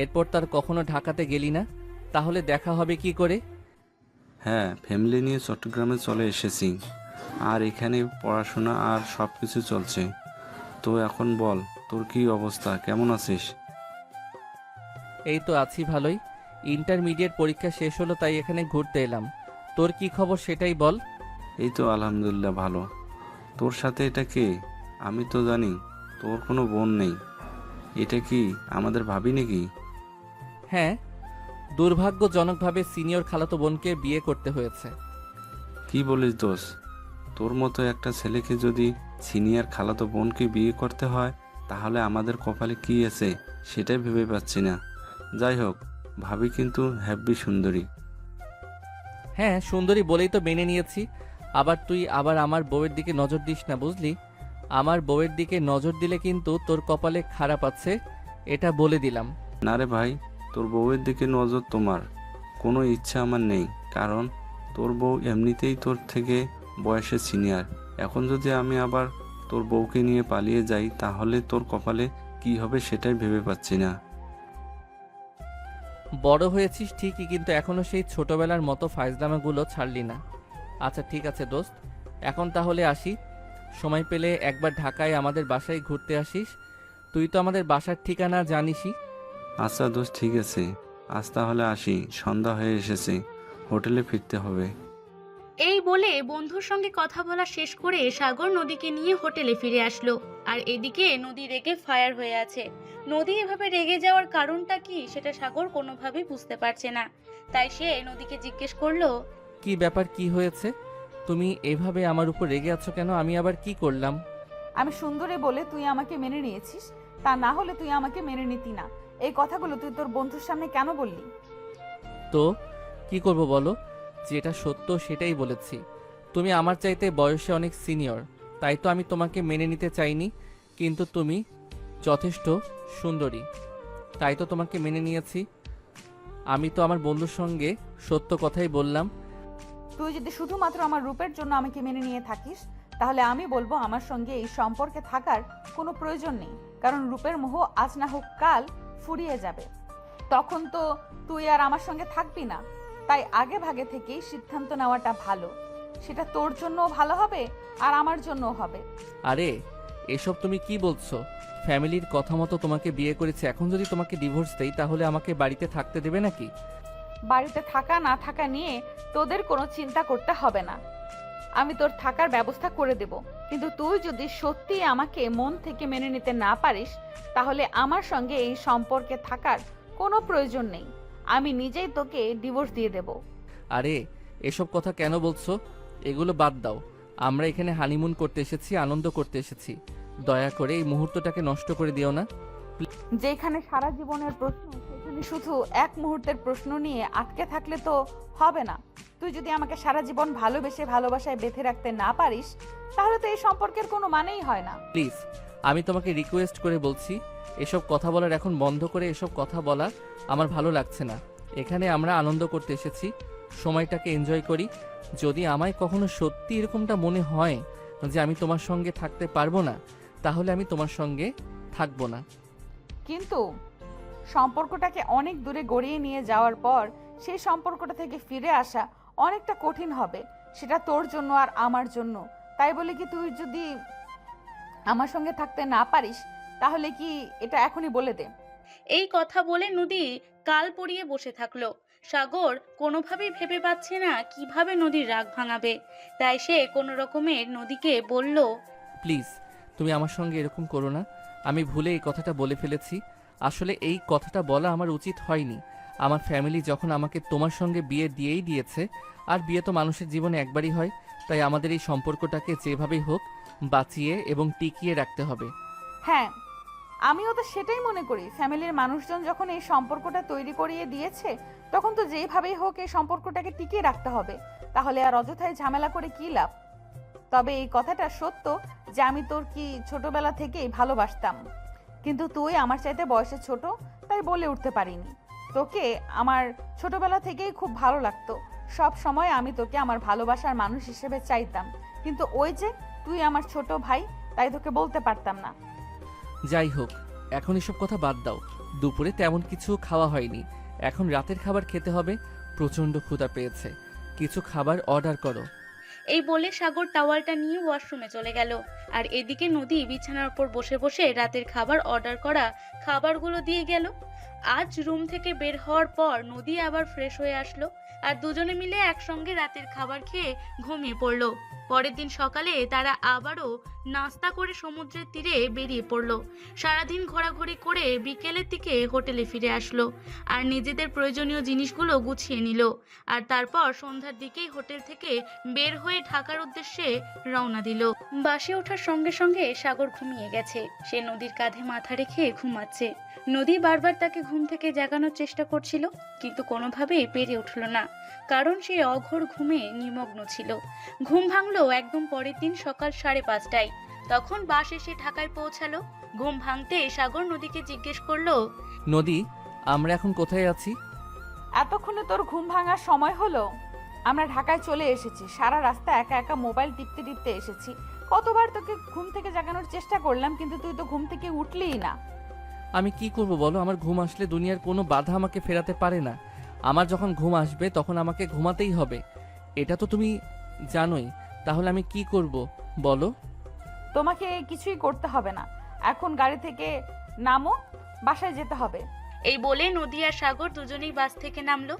এরপর তার কখনো ঢাকাতে গেলি না, তাহলে দেখা হবে কি করে? হ্যাঁ, ফ্যামিলি নিয়ে চট্টগ্রামে চলে এসেছি, আর এখানে পড়াশোনা আর সব কিছু চলছে। তো এখন বল, তোর কি অবস্থা, কেমন আছিস? এই তো আছি ভালোই। ইন্টারমিডিয়েট পরীক্ষা শেষ হলো তাই এখানে ঘুরতে এলাম। তোর কি খবর সেটাই বল। এই তো আলহামদুলিল্লাহ ভালো। তোর সাথে এটা কে? আমি তো জানি তোর কোনো বোন নেই। এটা কি আমাদের ভাবি নাকি? হ্যাঁ, দুর্ভাগ্যজনকভাবে সিনিয়র খালাতো বোনকে বিয়ে করতে হয়েছে। কি বলিস দোষ? তোর মতো একটা ছেলেকে যদি সিনিয়র খালাতো বোনকে বিয়ে করতে হয় তাহলে আমাদের কপালে কি আছে সেটাই ভেবে পাচ্ছি না। যাই হোক, ভাবি কিন্তু হ্যাপি সুন্দরী। হ্যাঁ, সুন্দরী বলেই তো মেনে নিয়েছি। আবার তুই আমার বউয়ের দিকে নজর দিস না, বুঝলি? আমার বউয়ের দিকে নজর দিলে কিন্তু তোর কপালে খারাপ আছে, এটা বলে দিলাম। না রে ভাই, তোর বউয়ের দিকে নজর তোমার কোনো ইচ্ছা আমার নেই, কারণ তোর বউ এমনিতেই তোর থেকে বয়সে সিনিয়র। এখন যদি আমি আবার তোর বউকে নিয়ে পালিয়ে যাই তাহলে তোর কপালে কি হবে সেটাই ভেবে পাচ্ছি না। বড় হয়েছিস ঠিকই, কিন্তু এখনো সেই ছোটবেলার মতো ফাইজলামাগুলো ছাড়লি না। আচ্ছা ঠিক আছে দোস্ত, এখন তাহলে আসি। সময় পেলে একবার ঢাকায় আমাদের বাসায় ঘুরতে আসিস। তুই তো আমাদের বাসার ঠিকানা জানিসই। আচ্ছা দোস্ত, ঠিক আছে, আজ তাহলে আসি, সন্ধ্যা হয়ে এসেছে, হোটেলে ফিরতে হবে। এই বলে বন্ধুর সঙ্গে কথা বলা শেষ করে সাগর নদীকে নিয়ে হোটেলে ফিরে আসলো। আর এদিকে নদী রেগে ফায়ার হয়ে আছে। নদী এভাবে রেগে যাওয়ার কারণটা কি সেটা সাগর কোনোভাবেই বুঝতে পারছে না। তাই সে নদীকে জিজ্ঞেস করলো, কি ব্যাপার, কি হয়েছে? তুমি এভাবে আমার উপর রেগে আছো কেন? আমি আবার কি করলাম? আমি সুন্দরী বলে তুই আমাকে মেনে নিয়েছিস, তা না হলে তুই আমাকে মেনে নিতি না। এই কথাগুলো তুই তোর বন্ধুর সামনে কেন বললি? তো কি করব বলো? যেটা সত্য সেটাই বলেছি। তুমি আমার চাইতে বয়সে অনেক সিনিয়র, তাই তো আমি তোমাকে মেনে নিতে চাইনি। কিন্তু তুমি যথেষ্ট সুন্দরী, তাই তো তোমাকে মেনে নিয়েছি। আমি তো আমার বন্ধুর সঙ্গে সত্য কথাই বললাম। তুই যদি শুধুমাত্র আমার রূপের জন্য আমাকে মেনে নিয়ে থাকিস তাহলে আমি বলবো আমার সঙ্গে এই সম্পর্কে থাকার কোনো প্রয়োজন নেই, কারণ রূপের মোহ আজ না হোক কাল ফুরিয়ে যাবে। তখন তো তুই আর আমার সঙ্গে থাকবি না। তাই আগে ভাগে থেকেই সিদ্ধান্ত নেওয়াটা ভালো। সেটা তোর জন্যও ভালো হবে আর আমার জন্যও হবে। আরে এসব তুমি কি বলছো? ফ্যামিলির কথা মতো তোমাকে বিয়ে করেছে, এখন যদি তোমাকে ডিভোর্স দেই তাহলে আমাকে বাড়িতে থাকতে দেবে নাকি? বাড়িতে থাকা না থাকা নিয়ে তোদের কোনো চিন্তা করতে হবে না, আমি তোর থাকার ব্যবস্থা করে দেব। কিন্তু তুই যদি সত্যি আমাকে মন থেকে মেনে নিতে না পারিস তাহলে আমার সঙ্গে এই সম্পর্কে থাকার কোনো প্রয়োজন নেই। আমি নিজেই তোকে ডিভোর্স দিয়ে দেব। আরে এসব কথা কেন বলছো? এগুলো বাদ দাও। আমরা এখানে হানিমুন করতে এসেছি, আনন্দ করতে এসেছি। দয়া করে এই মুহূর্তটাকে নষ্ট করে দিও না। যেখানে সারা জীবনের প্রশ্ন সেখানে শুধু এক মুহূর্তের প্রশ্ন নিয়ে আটকে থাকলে তো হবে না। তুই যদি আমাকে সারা জীবন ভালোবেসে ভালোবাসায় বেঁধে রাখতে না পারিস তাহলে তো এই সম্পর্কের কোনো মানেই হয় না। প্লিজ, আমি তোমাকে রিকোয়েস্ট করে বলছি, এসব কথা বলার এখন বন্ধ করে এসব কথা বলা আমার ভালো লাগছে না। এখানে আমরা আনন্দ করতে এসেছি, সময়টাকে এনজয় করি। যদি আমায় কখনো সত্যি এরকমটা মনে হয় যে আমি তোমার সঙ্গে থাকতে পারবো না, তাহলে আমি তোমার সঙ্গে থাকবো না। কিন্তু সম্পর্কটাকে অনেক দূরে গড়িয়ে নিয়ে যাওয়ার পর সেই সম্পর্কটা থেকে ফিরে আসা অনেকটা কঠিন হবে, সেটা তোর জন্য আর আমার জন্য। তাই বলে কি তুই যদি আমার সঙ্গে থাকতে না পারিস তাহলে কি এটা এখনই বলে দে। এই কথা বলে নদী কাল পড়িয়ে বসে থাকলো। সাগর কোনোভাবেই ভেবে পাচ্ছে না কিভাবে নদীর রাগ ভাঙাবে। তাই সে কোনো রকমের নদীকে বলল, প্লিজ তুমি আমার সঙ্গে এরকম করো না। আমি ভুলে এই কথাটা বলে ফেলেছি। আসলে এই কথাটা বলা আমার উচিত হয়নি। আমার ফ্যামিলি যখন আমাকে তোমার সঙ্গে বিয়ে দিয়েই দিয়েছে, আর বিয়ে তো মানুষের জীবনে একবারই হয়, তাই আমাদের এই সম্পর্কটাকে যেভাবেই হোক বাঁচিয়ে এবং টিকিয়ে রাখতে হবে। হ্যাঁ, আমিও তো সেটাই মনে করি। ফ্যামিলির মানুষজন যখন এই সম্পর্কটা তৈরি করিয়ে দিয়েছে তখন তো যেভাবেই হোক এই সম্পর্কটাকে টিকিয়ে রাখতে হবে। তাহলে আর অযথায় ঝামেলা করে কি লাভ? তবে এই কথাটা সত্য যে আমি তোর কি ছোটবেলা থেকেই ভালোবাসতাম, কিন্তু তুই আমার চাইতে বয়সে ছোট, তাই বলে উঠতে পারিনি। তোকে আমার ছোটবেলা থেকেই খুব ভালো লাগতো, সব সময় আমি তোকে আমার ভালোবাসার মানুষ হিসেবে চাইতাম। কিন্তু ওই যে তুই আমার ছোট ভাই, তাই তোকে বলতে পারতাম না। যাই হোক, এখন এসব কথা বাদ দাও। দুপুরে তেমন কিছু খাওয়া হয়নি, এখন রাতের খাবার খেতে হবে। প্রচণ্ড ক্ষুধা পেয়েছে, কিছু খাবার অর্ডার করো। এই বলে সাগর টাওয়ালটা নিয়ে ওয়াশরুমে চলে গেল। আর এদিকে নদী বিছানার উপর বসে বসে রাতের খাবার অর্ডার করা খাবারগুলো দিয়ে গেল। আজ রুম থেকে বের হওয়ার পর নদী আবার ফ্রেশ হয়ে আসলো আর দুজনে মিলে একসঙ্গে রাতের খাবার খেয়ে ঘুমিয়ে পড়লো। পরের দিন সকালে তারা আবারও নাস্তা করে সমুদ্রের তীরে বেরিয়ে পড়লো। সারাদিন ঘোরাঘুরি করে বিকেলের দিকে হোটেলে ফিরে আসলো আর নিজেদের প্রয়োজনীয় জিনিসগুলো গুছিয়ে নিল। আর তারপর সন্ধ্যার দিকেই হোটেল থেকে বের হয়ে ঢাকার উদ্দেশ্যে রওনা দিল। বাসে ওঠার সঙ্গে সঙ্গে সাগর ঘুমিয়ে গেছে। সে নদীর কাঁধে মাথা রেখে ঘুমাচ্ছে। নদী বারবার তাকে ঘুম থেকে জাগানোর চেষ্টা করছিল, কিন্তু কোনোভাবেই পেরে উঠল না, কারণ সে অঘোর ঘুমে নিমগ্ন ছিল। ঘুম ভাঙলো একদম পরের দিন সকাল 5:30টায়। তখন বাস এসে ঢাকায় পৌঁছালো। ঘুম ভাঙতে সাগর নদীকে জিজ্ঞেস করলো, নদী, আমরা এখন কোথায় আছি? এতক্ষণে তোর ঘুম ভাঙার সময় হলো? আমরা ঢাকায় চলে এসেছি। সারা রাস্তা একা একা মোবাইল টিপতে টিপতে এসেছি। কতবার তোকে ঘুম থেকে জাগানোর চেষ্টা করলাম, কিন্তু তুই তো ঘুম থেকে উঠলিই না। আমি কি করব বলো? আমার ঘুম আসলে দুনিয়ার কোনো বাধা আমাকে ফেরাতে পারে না। আমার যখন ঘুম আসবে তখন আমাকে ঘুমাতেই হবে, এটা তো তুমি জানোই। তাহলে আমি কি করব বলো? তোমাকে কিছুই করতে হবে না, এখন গাড়ি থেকে নামো, বাসায় যেতে হবে। এই বলে নদী আর সাগর দুজনেই বাস থেকে নামলো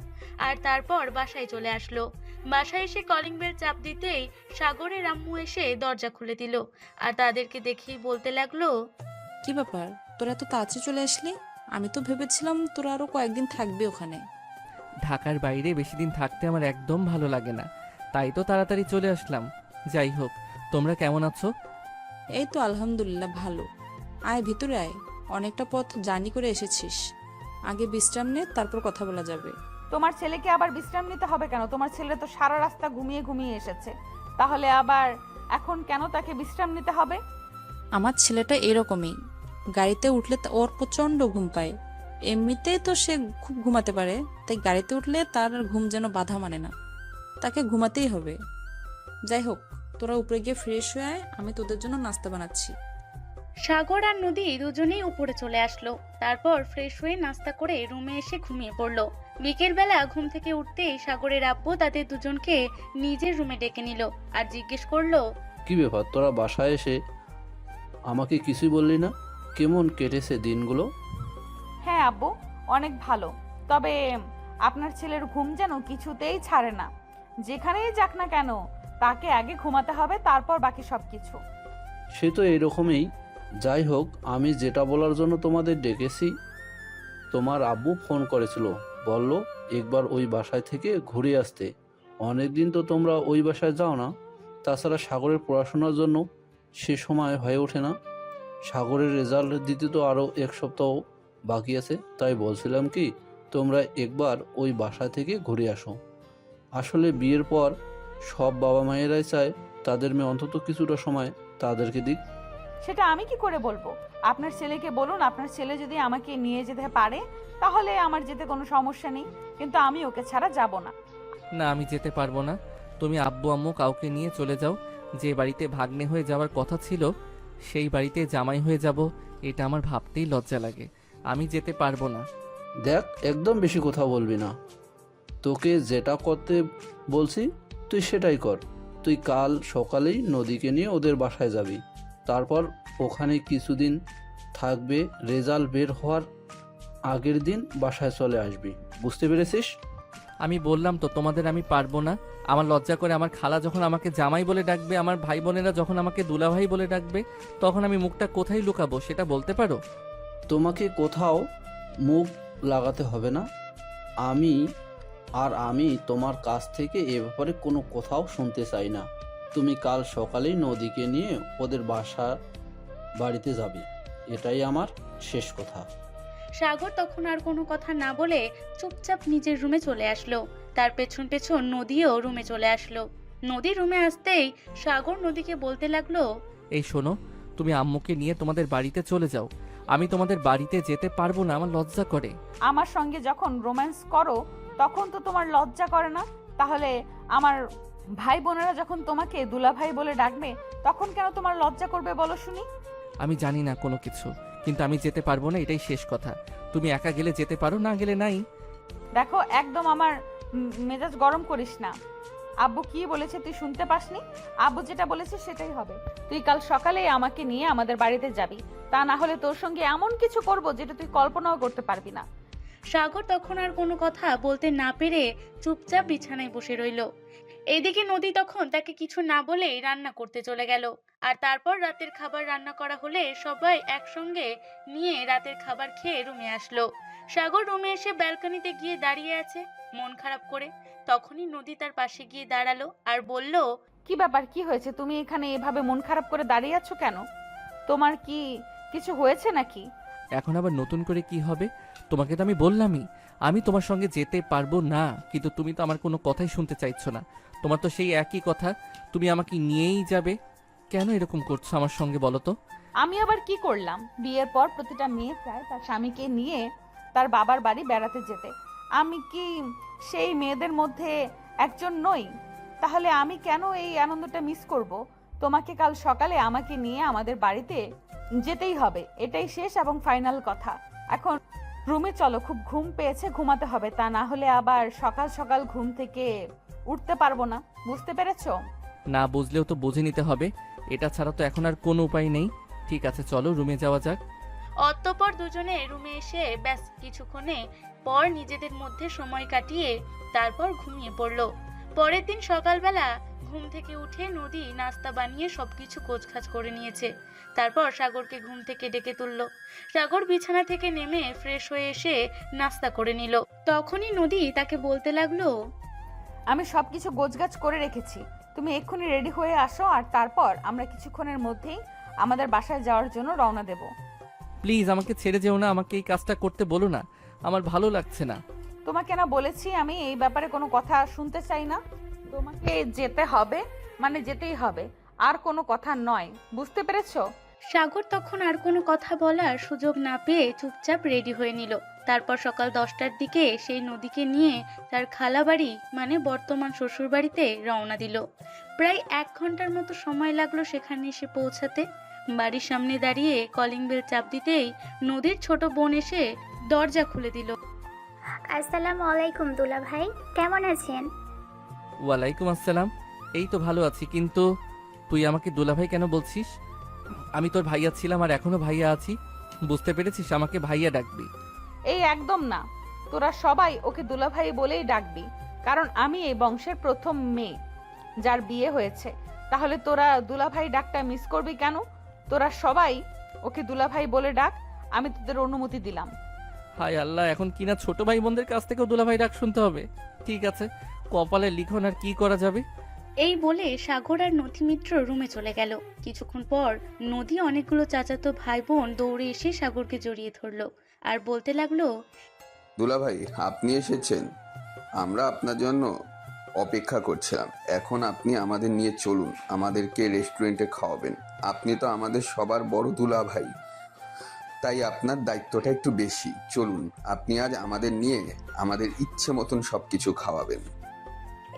আর তারপর বাসায় চলে আসলো। বাসায় এসে কলিং বেল চাপ দিতেই সাগরের আম্মু এসে দরজা খুলে দিল আর তাদেরকে দেখেই বলতে লাগলো, কি ব্যাপার, তোরা এত তাড়াতাড়ি চলে আসলি? আমি তো ভেবেছিলাম তোরা আরো কয়েকদিন থাকবি ওখানে। ঢাকার বাইরে বেশি দিন থাকতে আমার একদম ভালো লাগে না, তাই তো তাড়াতাড়ি চলে আসলাম। যাই হোক, তোমরা কেমন আছো? এই তো আলহামদুলিল্লাহ ভালো। আয় ভিতরে আয়, অনেকটা পথ জার্নি করে এসেছিস। আগে বিশ্রাম নে, তারপর কথা বলা যাবে। তোমার ছেলেকে আবার বিশ্রাম নিতে হবে কেন? তোমার ছেলে তো সারা রাস্তা ঘুমিয়ে ঘুমিয়ে এসেছে, তাহলে আবার এখন কেন তাকে বিশ্রাম নিতে হবে? আমার ছেলেটা এরকমই, গাড়িতে উঠলে ওর প্রচন্ড ঘুম পায়। এমনিতেই তো সে খুব ঘুমাতে পারে, তাই গাড়িতে উঠলে তার আর ঘুম যেন বাধা মানে না, তাকে ঘুমাতেই হবে। যাই হোক, তোরা উপরে গিয়ে ফ্রেশ হয়ে আয়, আমি তোদের জন্য নাস্তা বানাচ্ছি। সাগর আর নদী দুজনেই উপরে চলে আসলো। তারপর ফ্রেশ হয়ে নাস্তা করে রুমে এসে ঘুমিয়ে পড়লো। বিকেলবেলা ঘুম থেকে উঠতেই সাগরের আব্বু তাদের দুজনকে নিজের রুমে ডেকে নিল আর জিজ্ঞেস করলো, কি ব্যাপার, তোরা বাসায় এসে আমাকে কিছুই বললি না? কেমন কেটেছে দিনগুলো? হ্যাঁ আব্বু, অনেক ভালো। তবে আপনার ছেলের ঘুম যেন কিছুতেই ছাড়ে না। যেখানেই যাক না কেন তাকে আগে ঘুমাতে হবে, তারপর বাকি সব কিছু। সে তো এরকমই। যাই হোক, আমি যেটা বলার জন্য তোমাদের ডেকেছি, তোমার আব্বু ফোন করেছিল, বলল একবার ওই বাসায় থেকে ঘুরে আসতে। অনেকদিন তো তোমরা ওই বাসায় যাও না। তাছাড়া সাগরের পড়াশোনার জন্য সে সময় হয়ে ওঠে না। সাগরের রেজাল্ট দিতে তো আরও 1 সপ্তাহ বাকি আছে, তাই বলছিলাম কি তোমরা একবার ওই বাসা থেকে ঘুরে আসো। আসলে বিয়ের পর সব বাবা মায়েরাই চায় তাদের মেয়ে অন্তত কিছুটা সময় তাদেরকে দিক। সেটা আমি কি করে বলবো? আপনার ছেলেকে বলুন, আপনার ছেলে যদি আমাকে নিয়ে যেতে পারে তাহলে আমার যেতে কোনো সমস্যা নেই, কিন্তু আমি ওকে ছাড়া যাব না। না, আমি যেতে পারবো না। তুমি আব্বু আম্মু কাউকে নিয়ে চলে যাও। যে বাড়িতে ভাগ্নে হয়ে যাওয়ার কথা ছিল সেই বাড়িতে জামাই হয়ে যাব, এটা আমার ভাবতেই লজ্জা লাগে। আমি যেতে পারবো না। দেখ, একদম বেশি কথা বলবি না। তোকে যেটা করতে বলছি তুই সেটাই কর। তুই কাল সকালেই নদীকে নিয়ে ওদের বাসায় যাবি, তারপর ওখানে কিছুদিন থাকবে। রেজাল্ট বের হওয়ার আগের দিন বাসায় চলে আসবি, বুঝতে পেরেছিস? আমি বললাম তো তোমাদের আমি পারবো না। আমার লজ্জা করে। আমার খালা যখন আমাকে জামাই বলে ডাকবে, আমার ভাই বোনেরা যখন আমাকে দুলাভাই বলে ডাকবে, তখন আমি মুখটা কোথায় লুকাবো সেটা বলতে পারো? তোমাকে কোথাও মুখ লাগাতে হবে না। আমি তোমার কাছ থেকে এ ব্যাপারে কোনো কথাও শুনতে চাই না। তুমি কাল সকালেই নদীকে নিয়ে ওদের বাড়িতে যাবে, এটাই আমার শেষ কথা। সাগর তখন আর কোনো কথা না বলে চুপচাপ নিজের রুমে চলে আসলো। তার পেছন পেছন নদীও রুমে চলে আসলো। নদী রুমে আসতেই সাগর নদীকে বলতে লাগলো, এই শোনো, তুমি আম্মুকে নিয়ে তোমাদের বাড়িতে চলে যাও। আমি তোমাদের বাড়িতে যেতে পারবো না, আমার লজ্জা করে। আমার সঙ্গে যখন রোম্যান্স করো তখন তো তোমার লজ্জা করে না, তাহলে আমার ভাই বোনেরা যখন তোমাকে দুলাভাই বলে ডাকবে তখন কেন তোমার লজ্জা করবে বলো শুনি? আমি জানি না কোনো কিছু, কিন্তু আমি যেতে পারবো না, এটাই শেষ কথা। তুমি একা গেলে যেতে পারো, না গেলে নাই। দেখো, একদম আমার মেজাজ গরম করিস না। আব্বু কি বলেছে তুই শুনতে পাসনি? আব্বু যেটা বলেছে সেটাই হবে। তুই কাল সকালেই আমাকে নিয়ে আমাদের বাড়িতে যাবি, তা না হলে তোর সঙ্গে এমন কিছু করব যেটা তুই কল্পনাও করতে পারবি না। সাগর তখন আর কোনো কথা বলতে না পেরে চুপচাপ বিছানায় বসে রইল। এদিকে নদী তখন তাকে কিছু না বলেই রান্না করতে চলে গেল। আর তারপর রাতের খাবার রান্না করা হলে সবাই একসঙ্গে নিয়ে রাতের খাবার খেয়ে রুমে আসলো। সাগর রুমে এসে ব্যালকনিতে গিয়ে দাঁড়িয়ে আছে মন খারাপ করে। তখনই নদী তার পাশে গিয়ে দাঁড়ালো আর বলল, কি ব্যাপার, কি হয়েছে? তুমি এখানে এভাবে মন খারাপ করে দাঁড়িয়ে আছো কেন? তোমার কি কিছু হয়েছে নাকি? এখন আবার নতুন করে কি হবে? তোমাকে তো আমি বললামই আমি তোমার সঙ্গে যেতে পারবো না, কিন্তু তুমি তো আমার কোনো কথাই শুনতে চাইছো না। তোমার তো সেই একই কথা, তুমি আমাকে নিয়েই যাবে। কেন এরকম করছো আমার সঙ্গে বলো তো? আমি আবার কি করলাম? বিয়ের পর প্রতিটা মেয়ে চায় তার স্বামীকে নিয়ে তার বাবার বাড়ি বেড়াতে যেতে। আমি কি সেই মেয়েদের মধ্যে একজন নই? তাহলে আমি কেন এই আনন্দটা মিস করব? তোমাকে কাল সকালে আমাকে নিয়ে আমাদের বাড়িতে যেতেই হবে, এটাই শেষ এবং ফাইনাল কথা। এখন রুমে চলো, খুব ঘুম পেয়েছে, ঘুমাতে হবে, তা না হলে আবার সকাল সকাল ঘুম থেকে উঠতে পারবো না। বুঝতে পেরেছো? না বুঝলেও তো বুঝে নিতে হবে, এটা ছাড়া তো এখন আর কোনো উপায় নেই। ঠিক আছে চলো রুমে যাওয়া যাক। অতঃপর দুজনে রুমে এসে ব্যাস কিছুক্ষণে পর নিজেদের মধ্যে সময় কাটিয়ে তারপর ঘুমিয়ে পড়লো। পরের দিন সকালবেলা ঘুম থেকে উঠে নদী নাস্তা বানিয়ে সবকিছু গোছগাছ করে নিয়েছে। তারপর সাগরকে ঘুম থেকে ডেকে তুললো। সাগর বিছানা থেকে নেমে ফ্রেশ হয়ে এসে নাস্তা করে নিল। তখনই নদী তাকে বলতে লাগলো, আমি সবকিছু গোছগাছ করে রেখেছি, তুমি এক্ষুনি রেডি হয়ে আসো, আর তারপর আমরা কিছুক্ষণের মধ্যেই আমাদের বাসায় যাওয়ার জন্য রওনা দেব। প্লিজ আমাকে ছেড়ে যেও না, আমাকে এই কাজটা করতে বলো না, আমার ভালো লাগছে না। তোমাকে না বলেছি আমি এই ব্যাপারে কোনো কথা শুনতে চাই না। তোমাকে যেতে হবে মানে যেতেই হবে, আর কোনো কথা নয়। বুঝতে পেরেছো? সাগর তখন আর কোনো কথা বলার সুযোগ না পেয়ে চুপচাপ রেডি হয়ে নিল। তারপর সকাল 10টার দিকে সেই নদীকে নিয়ে তার খালা বাড়ি মানে বর্তমান শ্বশুর বাড়িতে রওনা দিল। প্রায় 1 ঘন্টার মতো সময় লাগলো সেখানে এসে পৌঁছাতে। বাড়ির সামনে দাঁড়িয়ে কলিং বেল চাপ দিতেই নদীর ছোট বোন এসে দরজা খুলে দিল। আসসালামু আলাইকুম দুলা ভাই, কেমন আছেন? ওয়ালাইকুম আসসালাম। এই তো ভালো আছি, কিন্তু তুই আমাকে দুলাভাই কেন বলছিস? আমি তোর ভাইয়া ছিলাম আর এখনো ভাইয়া আছি, বুঝতে পেরেছিস? আমাকে ভাইয়া ডাকবি। এই একদম না, তোরা সবাই ওকে দুলাভাই বলেই ডাকবি, কারণ আমি এই বংশের প্রথম মেয়ে যার বিয়ে হয়েছে। তাহলে তোরা দুলাভাই ডাকটা মিস করবি কেন? তোরা সবাই ওকে দুলাভাই বলে ডাক, আমি তোদের অনুমতি দিলাম। হায় আল্লাহ, এখন কিনা ছোট ভাই বোনদের কাছ থেকেও দুলাভাই ডাক শুনতে হবে। ঠিক আছে, কপালে লিখন, আর কি করা যাবে। এই বলে সাগর আর নদী মিত্র রুমে চলে গেল। কিছুক্ষণ পর নদী অনেকগুলো চাচাতো ভাই বোন দৌড়ে এসে সাগরকে জড়িয়ে ধরলো আর বলতে লাগলো, দুলাভাই আপনি এসেছেন, আমরা আপনার জন্য অপেক্ষা করছিলাম। এখন আপনি আমাদের নিয়ে চলুন, আমাদেরকে রেস্টুরেন্টে খাওয়াবেন। আপনি তো আমাদের সবার বড় দুলাভাই, তাই আপনার দায়িত্বটা একটু বেশি। চলুন, আপনি আজ আমাদের নিয়ে আমাদের ইচ্ছে মতন সব কিছু খাওয়াবেন।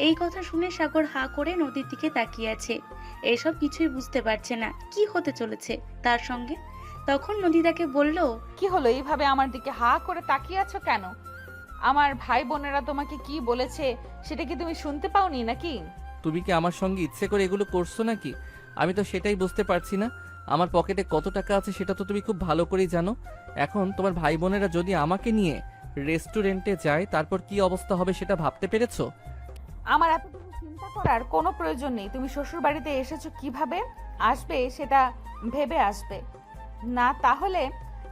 এই কথা শুনে সাগর হা করে নদীর দিকে তাকিয়ে আছে। এসব কিছুই বুঝতে পারছে না কি হতে চলেছে তার সঙ্গে। তখন নদী তাকে বলল, কি হলো, এইভাবে আমার দিকে হা করে তাকিয়ে আছো কেন? আমার ভাই বোনেরা তোমাকে কি বলেছে সেটা কি তুমি শুনতে পাওনি নাকি? তুমি কি আমার সঙ্গে ইচ্ছে করে এগুলো করছো নাকি? আমি তো সেটাই বুঝতে পারছি না। আমার পকেটে কত টাকা আছে সেটা তো তুমি খুব ভালো করেই জানো। এখন তোমার ভাই বোনেরা যদি আমাকে নিয়ে রেস্টুরেন্টে যায় তারপর কি অবস্থা হবে সেটা ভাবতে পেরেছো? আমার এতটুকু চিন্তা করার কোনো প্রয়োজন নেই। তুমি শ্বশুর বাড়িতে এসেছো, কিভাবে আসবে সেটা ভেবে আসবে না। তাহলে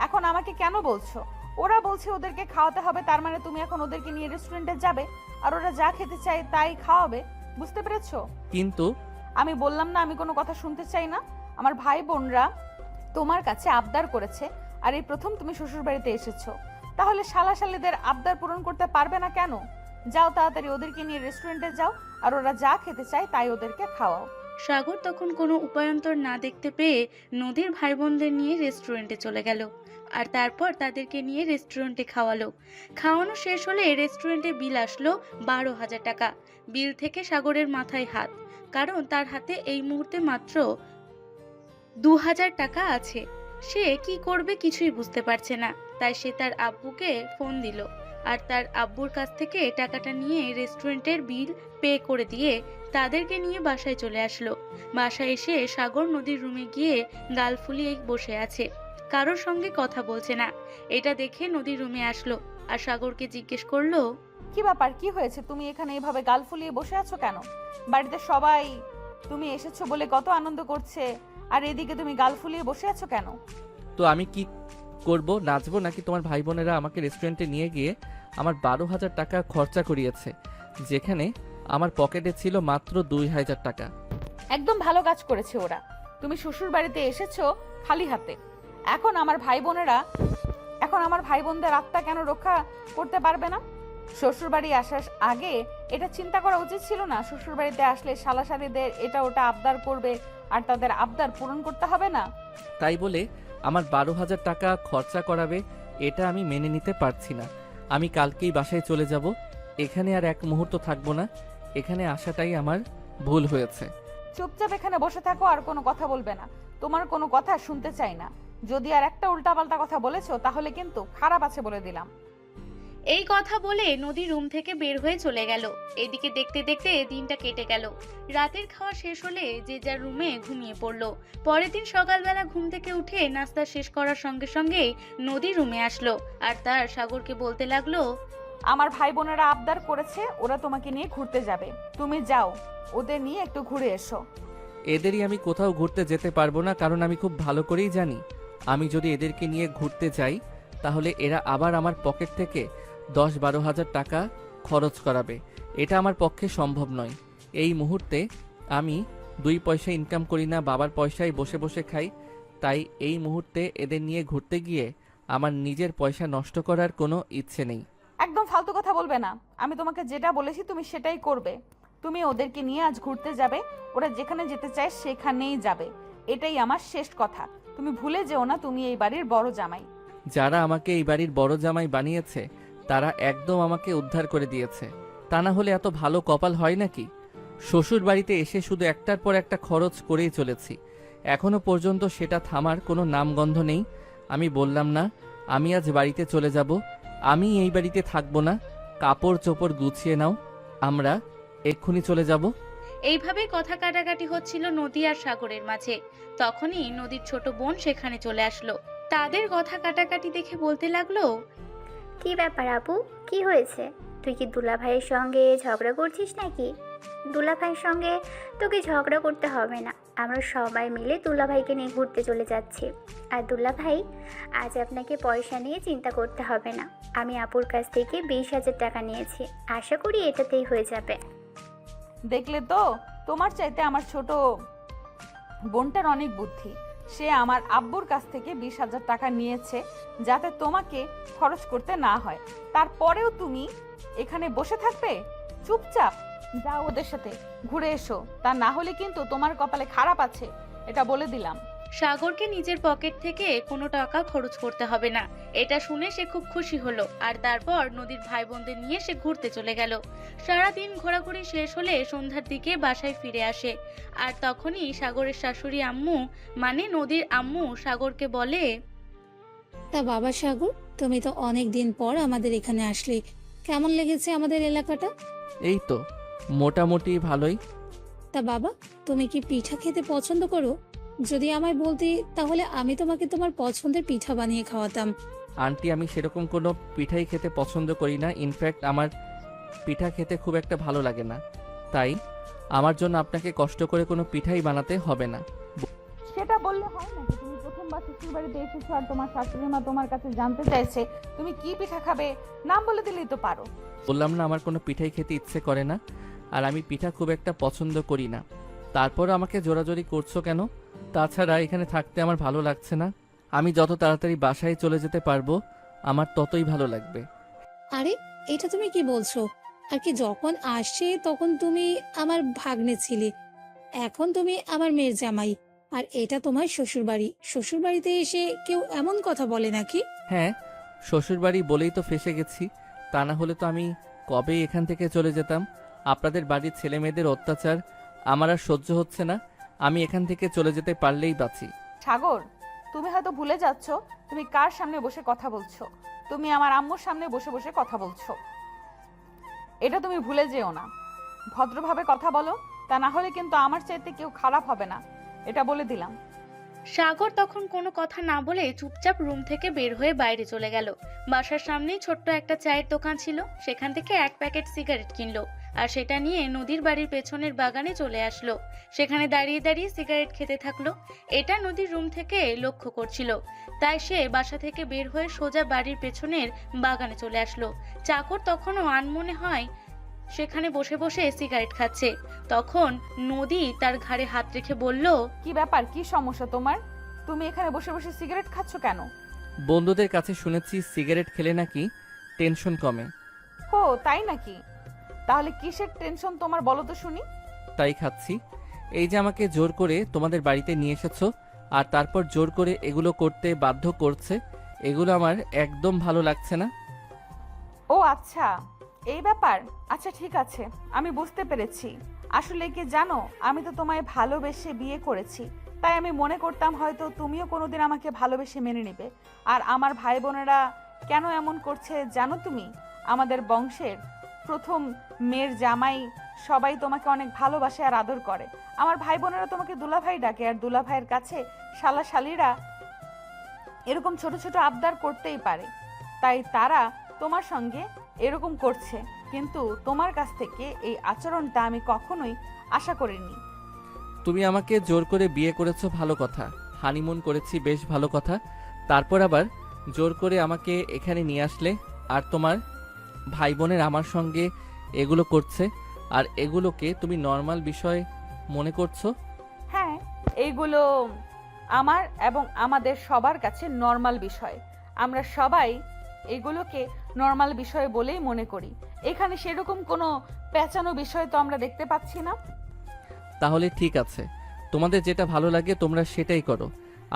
এখন আমাকে কেন বলছো? ওরা বলছে ওদেরকে খাওয়াতে হবে, তার মানে তুমি এখন ওদেরকে নিয়ে রেস্টুরেন্টে যাবে আর ওরা যা খেতে চায় তাই খাওয়াবে। বুঝতে পেরেছো? কিন্তু আমি বললাম না আমি কোনো কথা শুনতে চাই না। আমার ভাই বোনরা তোমার কাছে আবদার করেছে, আর এই প্রথম তুমি শ্বশুর বাড়িতে এসেছো, তাহলে শালাশালিদের আবদার পূরণ করতে পারবে না কেন? যাও তাড়াতাড়ি ওদেরকে নিয়ে রেস্টুরেন্টে যাও, আর ওরা যা খেতে চায় তাই ওদেরকে খাওয়াও। সাগর তখন কোনো উপায়ন্তর না দেখতে পেয়ে নদীর ভাই বোনদের নিয়ে রেস্টুরেন্টে চলে গেল। আর তারপর তাদেরকে নিয়ে রেস্টুরেন্টে খাওয়ালো। খাওয়ানো শেষ হলে রেস্টুরেন্টে বিল আসলো 12,000 টাকা। বিল থেকে সাগরের মাথায় হাত, কারণ তার হাতে এই মুহূর্তে মাত্র 2,000 টাকা আছে। সে কি করবে কিছুই বুঝতে পারছে না। তাই সে তার আব্বুকে ফোন দিল আর তার আব্বুর কাছ থেকে টাকাটা নিয়ে রেস্টুরেন্টের বিল পে করে দিয়ে তাদেরকে নিয়ে বাসায় চলে আসলো। বাসায় এসে সাগর নদীর রুমে গিয়ে গাল ফুলিয়ে বসে আছে, কারোর সঙ্গে কথা বলছে না। এটা দেখে নদী রুমে আসলো আর সাগরকে জিজ্ঞেস করলো, কি ব্যাপার, কি হয়েছে? তুমি এখানে এভাবে গাল ফুলিয়ে বসে আছো কেন? বাড়িতে সবাই তুমি এসেছো বলে কত আনন্দ করছে, আর এদিকে তুমি গাল ফুলিয়ে বসে আছো কেন? তো আমি কি করব, নাচবো নাকি? তোমার ভাই বোনেরা আমাকে রেস্টুরেন্টে নিয়ে গিয়ে আমার 12,000 টাকা খরচা করিয়েছে, যেখানে আমার পকেটে ছিল মাত্র 2,000 টাকা। একদম ভালো কাজ করেছে ওরা। তুমি শ্বশুর বাড়িতে এসেছো খালি হাতে। এখন আমার ভাই বোনদের আত্মা কেন রক্ষা করতে পারবে না? শ্বশুর বাড়ি আসার আগে এটা চিন্তা করা উচিত ছিল না? শ্বশুর বাড়িতে আসলে শালাশালিদের এটা ওটা আবদার করবে, আর তাদের আবদার পূরণ করতে হবে না? তাই বলে আমার 12,000 টাকা খরচা করাবে, এটা আমি মেনে নিতে পারছি না। আমি কালকেই বাসায় চলে যাব, এখানে আর এক মুহূর্ত থাকবো না। এখানে আসাটাই আমার ভুল হয়েছে। চুপচাপ এখানে বসে থাকো, আর কোনো কথা বলবে না। তোমার কোনো কথা শুনতে চাই না। যদি আর একটা উল্টাপাল্টা কথা বলেছো তাহলে কিন্তু খারাপ আছে বলে দিলাম। এই কথা বলে নদী রুম থেকে বের হয়ে চলে গেল। এদিকে দেখতে দেখতে দিনটা কেটে গেল। রাতের খাওয়া শেষ হলে যে যার রুমে ঘুমিয়ে পড়লো। পরের দিন সকালবেলা ঘুম থেকে উঠে নাস্তা শেষ করার সঙ্গে সঙ্গেই নদী রুমে আসলো, আর তার সাগরকে বলতে লাগলো, আমার ভাই বোনেরা আবদার করেছে ওরা তোমাকে নিয়ে ঘুরতে যাবে। তুমি যাও, ওদের নিয়ে একটু ঘুরে এসো। এদেরই আমি কোথাও ঘুরতে যেতে পারবো না, কারণ আমি খুব ভালো করেই জানি আমি যদি এদেরকে নিয়ে ঘুরতে যাই তাহলে এরা আবার আমার পকেট থেকে 10-12 হাজার টাকা খরচ করাবে। এটা আমার পক্ষে সম্ভব নয়। এই মুহূর্তে আমি 2 পয়সা ইনকাম করি না, বাবার পয়সায় বসে বসে খাই। তাই এই মুহূর্তে এদের নিয়ে ঘুরতে গিয়ে আমার নিজের পয়সা নষ্ট করার কোনো ইচ্ছে নেই। একদম ফালতু কথা বলবে না। আমি তোমাকে যেটা বলেছি তুমি সেটাই করবে। তুমি ওদেরকে নিয়ে আজ ঘুরতে যাবে, ওরা যেখানে যেতে চায় সেখানেই যাবে। এটাই আমার শেষ কথা। তুমি ভুলে যেও না তুমি এই বাড়ির বড় জামাই। যারা আমাকে এই বাড়ির বড় জামাই বানিয়েছে তারা একদম আমাকে উদ্ধার করে দিয়েছে। তা না হলে এত ভালো কপাল হয় নাকি? শ্বশুর বাড়িতে এসে শুধু একটার পর একটা খরচ করেই চলেছি, এখনো পর্যন্ত সেটা থামার কোনো নামগন্ধ নেই। আমি বললাম না আমি আজ বাড়িতে চলে যাব, আমি এই বাড়িতে থাকবো না। কাপড় চোপড় গুছিয়ে নাও, আমরা এক্ষুনি চলে যাব। এইভাবে কথা কাটাকাটি হচ্ছিল নদী আর সাগরের মাঝে। তখনই নদীর ছোট বোন সেখানে চলে আসলো। তাদের কথা কাটাকাটি দেখে বলতে লাগলো, কি ব্যাপার আপু, কি হয়েছে? তুই কি দুলা ভাইয়ের সঙ্গে ঝগড়া করছিস নাকি? দুলা ভাইয়ের সঙ্গে তোকে ঝগড়া করতে হবে না। আমরা সবাই মিলে দুলা ভাইকে নিয়ে ঘুরতে চলে যাচ্ছি। আর দুলা ভাই, আজ আপনাকে পয়সা নিয়ে চিন্তা করতে হবে না। আমি আপুর কাছ থেকে 20,000 টাকা নিয়েছি। আশা করি এটাতেই হয়ে যাবে। দেখলে তো, তোমার চাইতে আমার ছোট বোনটার অনেক বুদ্ধি। সে আমার আব্বুর কাছ থেকে 20,000 টাকা নিয়েছে যাতে তোমাকে খরচ করতে না হয়। তারপরেও তুমি এখানে বসে থাকবে? চুপচাপ যাও ওদের সাথে ঘুরে এসো, তা না হলে কিন্তু তোমার কপালে খারাপ আছে, এটা বলে দিলাম। সাগরকে নিজের পকেট থেকে কোনো টাকা খরচ করতে হবে না। এটা শুনে সে খুব খুশি হলো। আর তারপর নদীর ভাই বোনদের নিয়ে সে ঘুরতে চলে গেল। সারাদিন ঘোরাঘুরি শেষ হলে সন্ধ্যার দিকে বাসায় ফিরে আসে। আর তখনই সাগরের শাশুড়ি আম্মু, মানে নদীর আম্মু, সাগরকে বলে, তা বাবা সাগর, তুমি তো অনেক দিন পর আমাদের এখানে আসলে, কেমন লেগেছে আমাদের এলাকাটা? এই তো মোটামুটি ভালোই। তা বাবা, তুমি কি পিঠা খেতে পছন্দ করো? যদি আমায় বলতে তাহলে আমি তোমাকে তোমার পছন্দের পিঠা বানিয়ে খাওয়াতাম। আন্টি, আমি সেরকম কোনো পিঠাই খেতে পছন্দ করি না। ইনফ্যাক্ট আমার পিঠা খেতে খুব একটা ভালো লাগে না। তাই আমার জন্য আপনাকে কষ্ট করে কোনো পিঠাই বানাতে হবে না। সেটা বললে হয় নাকি? তুমি প্রথমবার শ্বশুর বাড়িতে এসেছো আর তোমার শাশুড়ি মা তোমার কাছে জানতে চাইছে তুমি কি পিঠা খাবে, নাম বলে দিলেই তো পারো। বললাম না আমার কোনো পিঠাই খেতে ইচ্ছে করে না, আর আমি পিঠা খুব একটা পছন্দ করি না। তারপরও আমাকে জোরাজোরি করছো কেন? তাছাড়া এখানে থাকতে আমার ভালো লাগছে না। আমি যত তাড়াতাড়ি বাসায় চলে যেতে পারবো আমার ততই ভালো লাগবে। আরে, এটা তুমি কি বলছো? আর কি, যখন আসছে তখন তুমি আমার ভাগ্নে ছিলে, এখন তুমি আমার মেয়ের জামাই, আর এটা তোমার শ্বশুর বাড়ি। শ্বশুর বাড়িতে এসে কেউ এমন কথা বলে নাকি? হ্যাঁ, শ্বশুরবাড়ি বলেই তো ফেঁসে গেছি। তা না হলে তো আমি কবেই এখান থেকে চলে যেতাম। আপনাদের বাড়ির ছেলে মেয়েদের অত্যাচার আমার আর সহ্য হচ্ছে না। আমি এখান থেকে চলে যেতে পারলেই বাঁচি। সাগর, তুমি হয়তো ভুলে যাচ্ছ তুমি কার সামনে বসে কথা বলছো। তুমি আমার আম্মুর সামনে বসে বসে কথা বলছো, এটা তুমি ভুলে যেও না। ভদ্রভাবে কথা বলো, তা না হলে কিন্তু আমার চাইতে কেউ খারাপ হবে না, এটা বলে দিলাম। সাগর তখন কোনো কথা না বলে চুপচাপ রুম থেকে বের হয়ে বাইরে চলে গেল। বাসার সামনেই ছোট্ট একটা চায়ের দোকান ছিল, সেখান থেকে এক প্যাকেট সিগারেট কিনলো আর সেটা নিয়ে নদীর বাড়ির পেছনের বাগানে চলে আসলো। সেখানে দাঁড়িয়ে দাঁড়িয়ে সিগারেট খেতে থাকলো। এটা নদীর রুম থেকে লক্ষ্য করছিল, তাই সে বাসা থেকে বের হয়ে সোজা বাড়ির পেছনের বাগানে চলে আসলো। চাকর তখনও আনমনে হয় সেখানে বসে বসে সিগারেট খাচ্ছে। তখন নদী তার ঘাড়ে হাত রেখে বলল, কি ব্যাপার, কি সমস্যা তোমার? তুমি এখানে বসে বসে সিগারেট খাচ্ছ কেন? বন্ধুদের কাছে শুনেছি সিগারেট খেলে নাকি টেনশন কমে, ও তাই নাকি? তাহলে কিসের টেনশন তোমার, বলো তো শুনি। তাই খাচ্ছি। এই যে আমাকে জোর করে তোমাদের বাড়িতে নিয়ে এসেছো আর তারপর জোর করে এগুলো করতে বাধ্য করছে, এগুলো আমার একদম ভালো লাগছে না। ও আচ্ছা, এই ব্যাপার। আচ্ছা ঠিক আছে, আমি বুঝতে পেরেছি। আসলে কি জানো, আমি তো তোমায় ভালোবেসে বিয়ে করেছি, তাই আমি মনে করতাম হয়তো তুমিও কোনোদিন আমাকে ভালোবেসে মেনে নেবে। আর আমার ভাই বোনেরা কেন এমন করছে জানো তুমি? আমাদের বংশের প্রথম মেয়ের জামাই সবাই তোমাকে অনেক ভালোবাসে আর আদর করে। আমার ভাই বোনেরা তোমাকে দুলাভাই ডাকে, আর দুলাভাইয়ের কাছে শালা শালিরা এরকম ছোট ছোট আবদার করতেই পারে, তাই তারা তোমার সঙ্গে এরকম করছে। কিন্তু তোমার কাছ থেকে এই আচরণটা আমি কখনোই আশা করিনি। তুমি আমাকে জোর করে বিয়ে করেছো ভালো কথা, হানিমুন করেছি বেশ ভালো কথা, তারপর আবার জোর করে আমাকে এখানে নিয়ে আসলে আর তোমার ভাই বোনের আমার সঙ্গে এগুলো করছে, আর এগুলোকে তুমি নর্মাল বিষয় মনে করছো? হ্যাঁ, এইগুলো আমার এবং আমাদের সবার কাছে নর্মাল বিষয়। আমরা সবাই এগুলোকে নর্মাল বিষয় বলেই মনে করি। এখানে সেরকম কোনো পেঁচানো বিষয় তো আমরা দেখতে পাচ্ছি না। তাহলে ঠিক আছে, তোমাদের যেটা ভালো লাগে তোমরা সেটাই করো,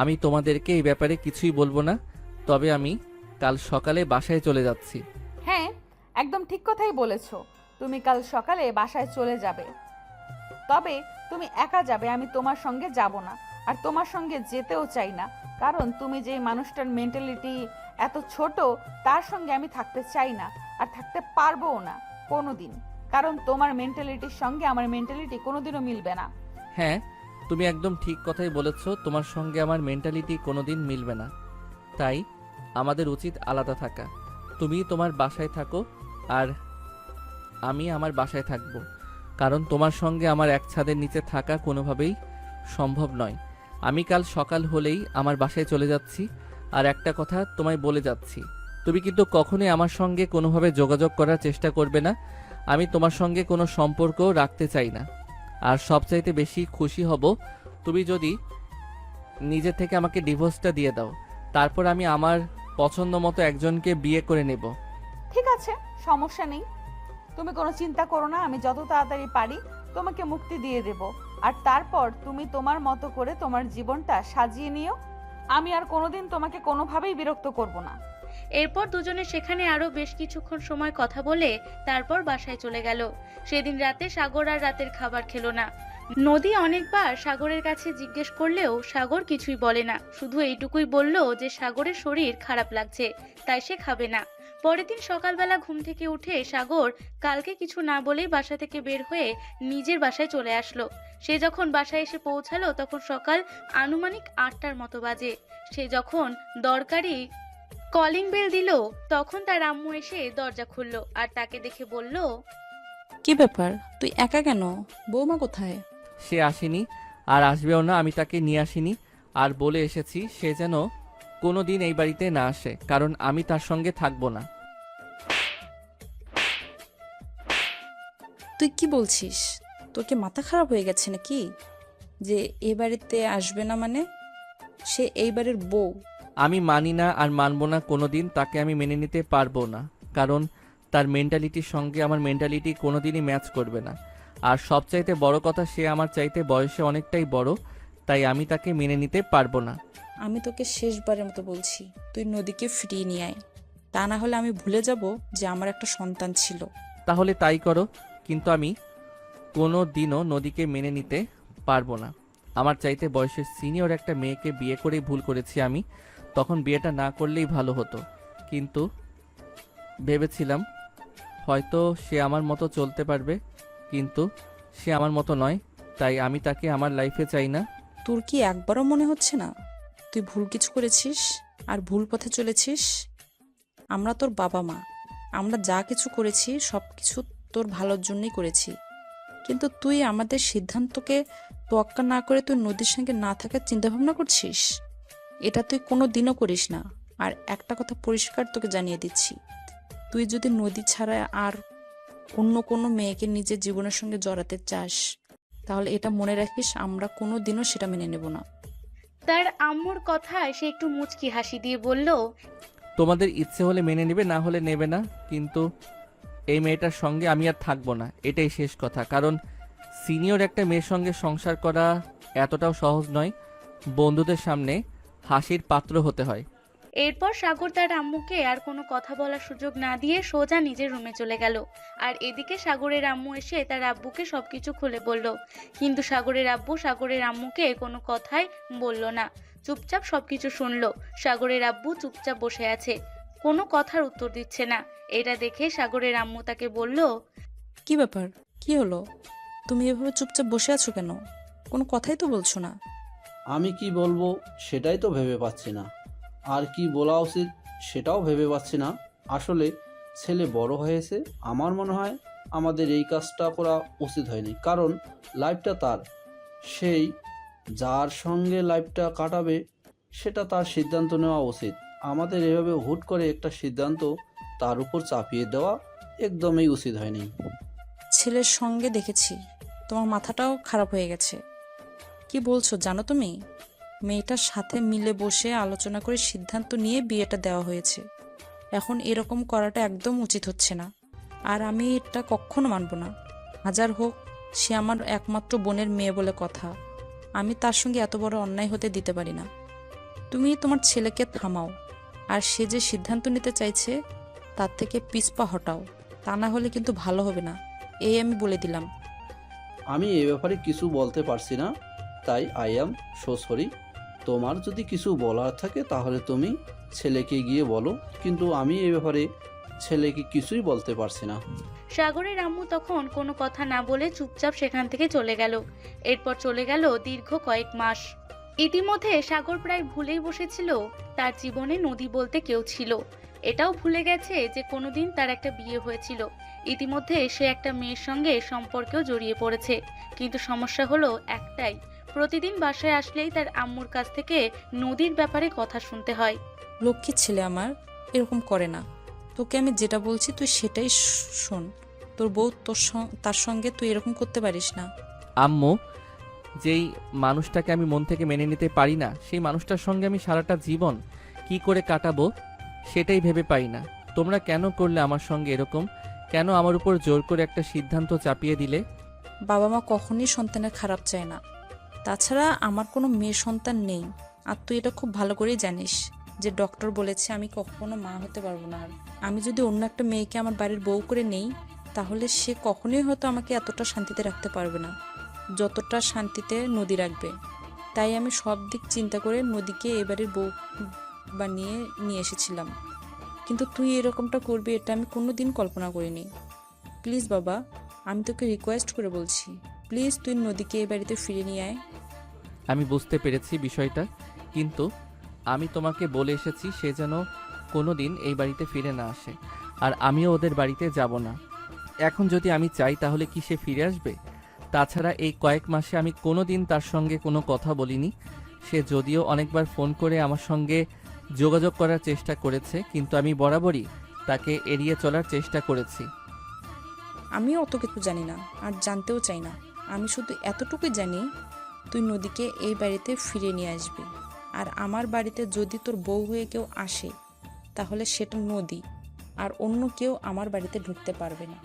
আমি তোমাদেরকে এই ব্যাপারে কিছুই বলবো না। তবে আমি কাল সকালে বাসায় চলে যাচ্ছি। হ্যাঁ, একদম ঠিক কথাই বলেছো। তুমি কাল সকালে বাসায় চলে যাবে, তবে তুমি একা যাবে, আমি তোমার সঙ্গে যাব না। আর তোমার সঙ্গে যেতেও চাই না, কারণ তুমি যে মানুষটার মেন্টালিটি এত ছোট, তার সঙ্গে আমি থাকতে চাই না আর থাকতে পারবোও না কোনোদিন, কারণ তোমার মেন্টালিটির সঙ্গে আমার মেন্টালিটি কোনোদিনও মিলবে না। হ্যাঁ, তুমি একদম ঠিক কথাই বলেছো, তোমার সঙ্গে আমার মেন্টালিটি কোনোদিন মিলবে না, তাই আমাদের উচিত আলাদা থাকা। তুমি তোমার বাসায় থাকো আর আমি আমার বাসায় থাকবো, কারণ তোমার সঙ্গে আমার এক ছাদের নিচে থাকা কোনোভাবেই সম্ভব নয়। আমি কাল সকাল হলেই আমার বাসায় চলে যাচ্ছি। আর একটা কথা তোমায় বলে যাচ্ছি, তুমি কিন্তু কখনোই আমার সঙ্গে কোনোভাবে যোগাযোগ করার চেষ্টা করবে না। আমি তোমার সঙ্গে কোনো সম্পর্ক রাখতে চাই না। আর সবচাইতে বেশি খুশি হব তুমি যদি নিজে থেকে আমাকে ডিভোর্সটা দিয়ে দাও, তারপর আমি আমার পছন্দ মতো একজনকে বিয়ে করে নেব। ঠিক আছে, সমস্যা নেই, তুমি কোনো চিন্তা করো না। আমি যত তাড়াতাড়ি পারি তোমাকে মুক্তি দিয়ে দেব, আর তারপর তুমি তোমার মতো করে তোমার জীবনটা সাজিয়ে নিও। আমি আর কোনোদিন তোমাকে কোনোভাবেই বিরক্ত করব না। এরপর দুজনে সেখানে আরো বেশ কিছুক্ষণ সময় কথা বলে তারপর বাসায় চলে গেল। সেদিন রাতে সাগর আর রাতের খাবার খেলো না। নদী অনেকবার সাগরের কাছে জিজ্ঞেস করলেও সাগর কিছুই বলে না, শুধু এইটুকুই বলল যে সাগরের শরীর খারাপ লাগছে, তাই সে খাবে না। পরের দিন সকালবেলা ঘুম থেকে উঠে সাগর কালকে কিছু না বলেই বাসা থেকে বের হয়ে নিজের বাসায় চলে আসলো। সে যখন বাসায় এসে পৌঁছালো তখন সকাল আনুমানিক 8টার মতো বাজে। সে যখন দরকারি কলিং বেল দিল তখন তার আম্মু এসে দরজা খুললো আর তাকে দেখে বলল, কি ব্যাপার, তুই একা কেন? বৌমা কোথায়? সে আসেনি আর আসবেও না, আমি তাকে নিয়ে আসিনি। আর বলে এসেছি সে যেন কোনো দিন এই বাড়িতে না আসে, কারণ আমি তার সঙ্গে থাকবো না। তুই কি বলছিস? তোর কি মাথা খারাপ হয়ে গেছে নাকি? যে এ বাড়িতে আসবে না মানে? সে এই বাড়ির বউ। আমি মানি না আর মানবো না কোনো দিন, তাকে আমি মেনে নিতে পারবো না, কারণ তার মেন্টালিটির সঙ্গে আমার মেন্টালিটি কোনো দিনই ম্যাচ করবে না। আর সবচাইতে বড় কথা, সে আমার চাইতে বয়সে অনেকটাই বড়, তাই আমি তাকে মেনে নিতে পারবো না। আমি তোকে শেষবারের মতো বলছি, তুই নদীকে ফিরিয়ে নিয়ে আয়, তা না হলে আমি ভুলে যাব যে আমার একটা সন্তান ছিল। তাহলে তাই করো, কিন্তু আমি কোনো দিনও নদীকে মেনে নিতে পারবো না। আমার চাইতে বয়সের সিনিয়র একটা মেয়েকে বিয়ে করেই ভুল করেছি আমি, তখন বিয়েটা না করলেই ভালো হতো। কিন্তু ভেবেছিলাম হয়তো সে আমার মতো চলতে পারবে, কিন্তু সে আমার মতো নয়, তাই আমি তাকে আমার লাইফে চাই না। তোর কি একবারও মনে হচ্ছে না তুই ভুল কিছু করেছিস আর ভুল পথে চলেছিস? আমরা তোর বাবা মা, আমরা যা কিছু করেছি সব কিছু তোর ভালোর জন্যই করেছি, কিন্তু তুই আমাদের সিদ্ধান্তকে তোয়াক্কা না করে তুই নদীর সঙ্গে না থাকার চিন্তা ভাবনা করছিস। এটা তুই কোনো দিনও করিস না। আর একটা কথা পরিষ্কার তোকে জানিয়ে দিচ্ছি, তুই যদি নদী ছাড়া আর অন্য কোনো মেয়েকে নিজের জীবনের সঙ্গে জড়াতে চাস, তাহলে এটা মনে রাখিস, আমরা কোনো দিনও সেটা মেনে নেব না। তার আম্মুর কথায় সে একটু মুচকি হাসি দিয়ে বলল, তোমাদের ইচ্ছে হলে মেনে নেবে, না হলে নেবে না, কিন্তু এই মেয়েটার সঙ্গে আমি আর থাকবো না, এটাই শেষ কথা। কারণ সিনিয়র একটা মেয়ের সঙ্গে সংসার করা এতটাও সহজ নয়, বন্ধুদের সামনে হাসির পাত্র হতে হয়। এরপর সাগর তার আম্মুকে আর কোনো কথা বলার সুযোগ না দিয়ে সোজা নিজের রুমে চলে গেল। আর এদিকে সাগরের আম্মু এসে তার আব্বুকে সবকিছু খুলে বলল, কিন্তু সাগরের আব্বু সাগরের আম্মুকে কোনো কথাই বলল না, চুপচাপ সবকিছু শুনলো। সাগরের আব্বু চুপচাপ বসে আছে, কোনো কথার উত্তর দিচ্ছে না। এটা দেখে সাগরের আম্মু তাকে বলল, কি ব্যাপার, কি হলো? তুমি এভাবে চুপচাপ বসে আছো কেন? কোনো কথাই তো বলছো না। আমি কি বলবো সেটাই তো ভেবে পাচ্ছি না, আর কি বলা উচিত সেটাও ভেবে পাচ্ছি না। আসলে ছেলে বড় হয়েছে, আমার মনে হয় আমাদের এই কাজটা করা উচিত হয়নি, কারণ লাইফটা তার, সেই যার সঙ্গে লাইফটা কাটাবে সেটা তার সিদ্ধান্ত নেওয়া উচিত। আমাদের এভাবে হুট করে একটা সিদ্ধান্ত তার উপর চাপিয়ে দেওয়া একদমই উচিত হয়নি। ছেলের সঙ্গে দেখেছি তোমার মাথাটাও খারাপ হয়ে গেছে। কি বলছো জানো তুমি? মেয়েটার সাথে মিলে বসে আলোচনা করে সিদ্ধান্ত নিয়ে বিয়েটা দেওয়া হয়েছে। এখন এরকম করাটা একদম উচিত হচ্ছে না, আর আমি এটা কখনো মানব না। হাজার হোক সে আমার একমাত্র বোনের মেয়ে বলে কথা, আমি তার সঙ্গে এত বড় অন্যায় হতে দিতে পারি না। তুমি তোমার ছেলেকে থামাও, আর সে যে সিদ্ধান্ত নিতে চাইছে তার থেকে পিছপা হটাও, তা না হলে কিন্তু ভালো হবে না, এই আমি বলে দিলাম। আমি এ ব্যাপারে কিছু বলতে পারছি না, তাই আই অ্যাম সো সরি। তোমার যদি কিছু বলার থাকে তাহলে তুমি ছেলেকে গিয়ে বলো, কিন্তু আমি এ ব্যাপারে ছেলেকে কিছুই বলতে পারছি না। সাগরের আম্মু তখন কোনো কথা না বলে চুপচাপ সেখান থেকে চলে গেল। এরপর চলে গেল দীর্ঘ কয়েক মাস। ইতিমধ্যে সাগর প্রায় ভুলেই বসেছিল তার জীবনে নদী বলতে কেউ ছিল। এটাও ভুলে গেছে যে কোনোদিন তার একটা বিয়ে হয়েছিল। ইতিমধ্যে সে একটা মেয়ের সঙ্গে সম্পর্কেও জড়িয়ে পড়েছে, কিন্তু সমস্যা হলো একটাই, প্রতিদিন বাসায় আসলেই তার আম্মুর কাছ থেকে নদীর ব্যাপারে কথা শুনতে হয়। লক্ষ্মী ছেলে আমার এরকম করে না, তোকে আমি যেটা বলছি তুই সেটাই শোন। তোর বউ তার সঙ্গে তুই এরকম করতে পারিস না। আম্মু, যেই মানুষটাকে আমি মন থেকে মেনে নিতে পারি না, সেই মানুষটার সঙ্গে আমি সারাটা জীবন কি করে কাটাবো সেটাই ভেবে পাই না। তোমরা কেন করলে আমার সঙ্গে এরকম? কেন আমার উপর জোর করে একটা সিদ্ধান্ত চাপিয়ে দিলে? বাবা মা কখনোই সন্তানের খারাপ চায় না, তাছাড়া আমার কোনো মেয়ে সন্তান নেই। আর তুই এটা খুব ভালো করেই জানিস যে ডক্টর বলেছে আমি কখনো মা হতে পারবো না। আর আমি যদি অন্য একটা মেয়েকে আমার বাড়ির বউ করে নেই, তাহলে সে কখনোই হয়তো আমাকে এতটা শান্তিতে রাখতে পারবে না যতটা শান্তিতে নদী রাখবে। তাই আমি সব দিক চিন্তা করে নদীকে এবারের বউ বানিয়ে নিয়ে এসেছিলাম, কিন্তু তুই এরকমটা করবি এটা আমি কোনো দিন কল্পনা করিনি। প্লিজ বাবা, আমি তোকে রিকোয়েস্ট করে বলছি, প্লিজ তুই নদীকে এই বাড়িতে ফিরে নিয়ে আয়। আমি বুঝতে পেরেছি বিষয়টা, কিন্তু আমি তোমাকে বলে এসেছি সে যেন কোনো দিন এই বাড়িতে ফিরে না আসে, আর আমিও ওদের বাড়িতে যাব না। এখন যদি আমি চাই তাহলে কি সে ফিরে আসবে? তাছাড়া এই কয়েক মাসে আমি কোনো দিন তার সঙ্গে কোনো কথা বলিনি। সে যদিও অনেকবার ফোন করে আমার সঙ্গে যোগাযোগ করার চেষ্টা করেছে, কিন্তু আমি বরাবরই তাকে এড়িয়ে চলার চেষ্টা করেছি। আমিও অত কিছু জানি না আর জানতেও চাই না। আমি শুধু এতটুকুই জানি তুই নদীকে এই বাড়িতে ফিরে নিয়ে আসবি, আর আমার বাড়িতে যদি তোর বউ হয়ে কেউ আসে তাহলে সেটা নদী, আর অন্য কেউ আমার বাড়িতে ঢুকতে পারবে না।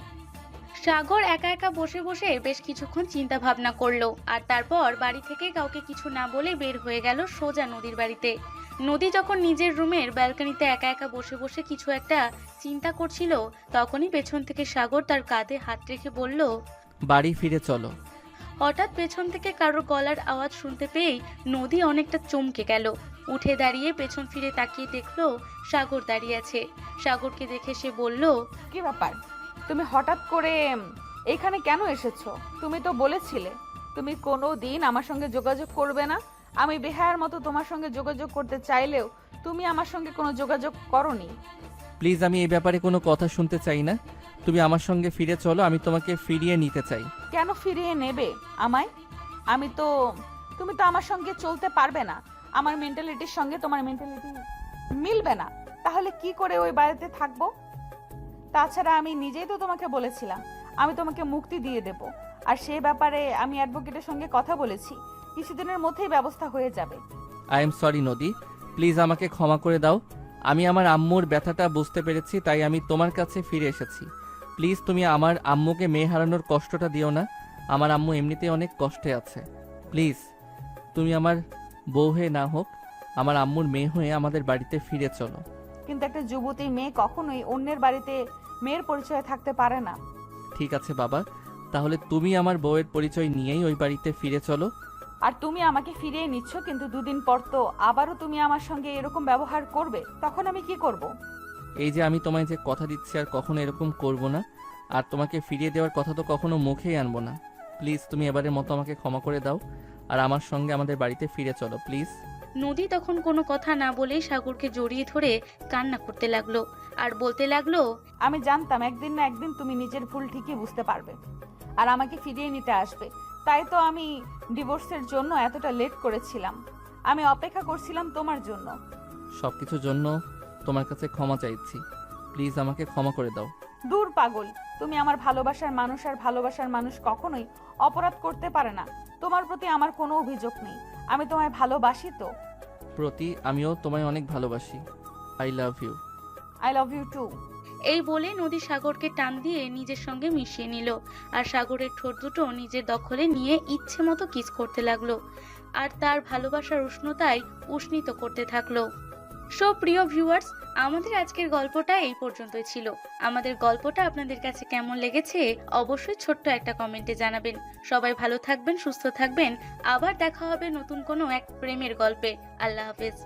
সাগর একা একা বসে বসে বেশ কিছুক্ষণ চিন্তা ভাবনা করলো, আর তারপর বাড়ি থেকে কাউকে কিছু না বলে বের হয়ে গেল সোজা নদীর বাড়িতে। নদী যখন নিজের রুমের ব্যালকনিতে একা একা বসে বসে কিছু একটা চিন্তা করছিল, তখনই পেছন থেকে সাগর তার কাঁধে হাত রেখে বলল, বাড়ি ফিরে চলো। হঠাৎ পেছন থেকে কারোর গলার আওয়াজ শুনতে পেয়েই নদী অনেকটা চমকে গেল। উঠে দাঁড়িয়ে পেছন ফিরে তাকিয়ে দেখলো সাগর দাঁড়িয়ে আছে। সাগরকে দেখে সে বলল, কি ব্যাপার, তুমি হঠাৎ করে এখানে কেন এসেছো? তুমি তো বলেছিলে তুমি কোনো দিন আমার সঙ্গে যোগাযোগ করবে না। আমি বেহায়ার মতো তোমার সঙ্গে যোগাযোগ করতে চাইলেও তুমি আমার সঙ্গে কোনো যোগাযোগ করনি। প্লিজ, আমি এই ব্যাপারে কোনো কথা শুনতে চাই না। তুমি আমার সঙ্গে ফিরে চলো, আমি তোমাকে ফিরিয়ে নিতে চাই। কেন ফিরিয়ে নেবে আমায়? তুমি তো আমার সঙ্গে চলতে পারবে না। আমার মেন্টালিটির সঙ্গে তোমার মেন্টালিটি মিলবে না। তাহলে কি করে ওই বাড়িতে থাকবো? তাছাড়া আমি নিজেই তো তোমাকে বলেছিলাম আমি তোমাকে মুক্তি দিয়ে দেব। আর সেই ব্যাপারে আমি অ্যাডভোকেটের সঙ্গে কথা বলেছি, কিছুদিনের মধ্যেই ব্যবস্থা হয়ে যাবে। আই এম সরি নদী, প্লিজ আমাকে ক্ষমা করে দাও। আমি আমার আম্মুর ব্যথাটা বুঝতে পেরেছি, তাই আমি তোমার কাছে ফিরে এসেছি। প্লিজ তুমি আমার আম্মুকে মেয়ে হারানোর কষ্টটা দিও না। আমার আম্মু এমনিতেই অনেক কষ্টে আছে। প্লিজ তুমি আমার বউ হয়ে না হোক, আমার আম্মুর মেয়ে হয়ে আমাদের বাড়িতে ফিরে চলো। কিন্তু একটা যুবতী মেয়ে কখনোই অন্যের বাড়িতে মেয়ের পরিচয়ে থাকতে পারে না। ঠিক আছে বাবা, তাহলে তুমি আমার বউয়ের পরিচয় নিয়েই ওই বাড়িতে ফিরে চলো। আর তুমি আমাকে ফিরিয়ে নিচ্ছ, কিন্তু দুদিন পর তো আবারও তুমি আমার সঙ্গে এরকম ব্যবহার করবে, তখন আমি কি করব? এই যে আমি তোমায় যে কথা দিচ্ছি আর কখনো এরকম করব না, আর তোমাকে ফিরিয়ে দেওয়ার কথা তো কখনো মুখেই আনবো না। প্লিজ তুমি এবারের মতো আমাকে ক্ষমা করে দাও আর আমার সঙ্গে আমাদের বাড়িতে ফিরে চলো প্লিজ। নদী তখন কোনো কথা না বলেই সাগরকে জড়িয়ে ধরে কান্না করতে লাগলো আর বলতে লাগলো, আমি জানতাম একদিন না একদিন তুমি নিজের ভুল ঠিকই বুঝতে পারবে আর আমাকে ফিরিয়ে নিতে আসবে। তাই তো আমি ডিভোর্সের জন্য এতটা লেট করেছিলাম। আমি অপেক্ষা করছিলাম তোমার জন্য। সব কিছুর জন্য তোমার কাছে ক্ষমা চাইছি, প্লিজ আমাকে ক্ষমা করে দাও। দূর পাগল, তুমি আমার ভালোবাসার মানুষ, আর ভালোবাসার মানুষ কখনোই অপরাধ করতে পারে না। তোমার প্রতি আমার কোনো অভিযোগ নেই, আমি তোমায় ভালোবাসি তো। আমিও তোমায় অনেক ভালোবাসি। I love you. I love you too. এই বলে নদী সাগরকে টান দিয়ে নিজের সঙ্গে মিশিয়ে নিল আর সাগরের ঠোঁট দুটো নিজের দখলে নিয়ে ইচ্ছে মতো কিস করতে লাগলো আর তার ভালোবাসার উষ্ণতায় উষ্ণিত করতে থাকলো। সো প্রিয় ভিউয়ার্স, আমাদের আজকের গল্পটা এই পর্যন্তই ছিল। আমাদের গল্পটা আপনাদের কাছে কেমন লেগেছে অবশ্যই ছোট্ট একটা কমেন্টে জানাবেন। সবাই ভালো থাকবেন, সুস্থ থাকবেন। আবার দেখা হবে নতুন কোনো এক প্রেমের গল্পে। আল্লাহ হাফেজ।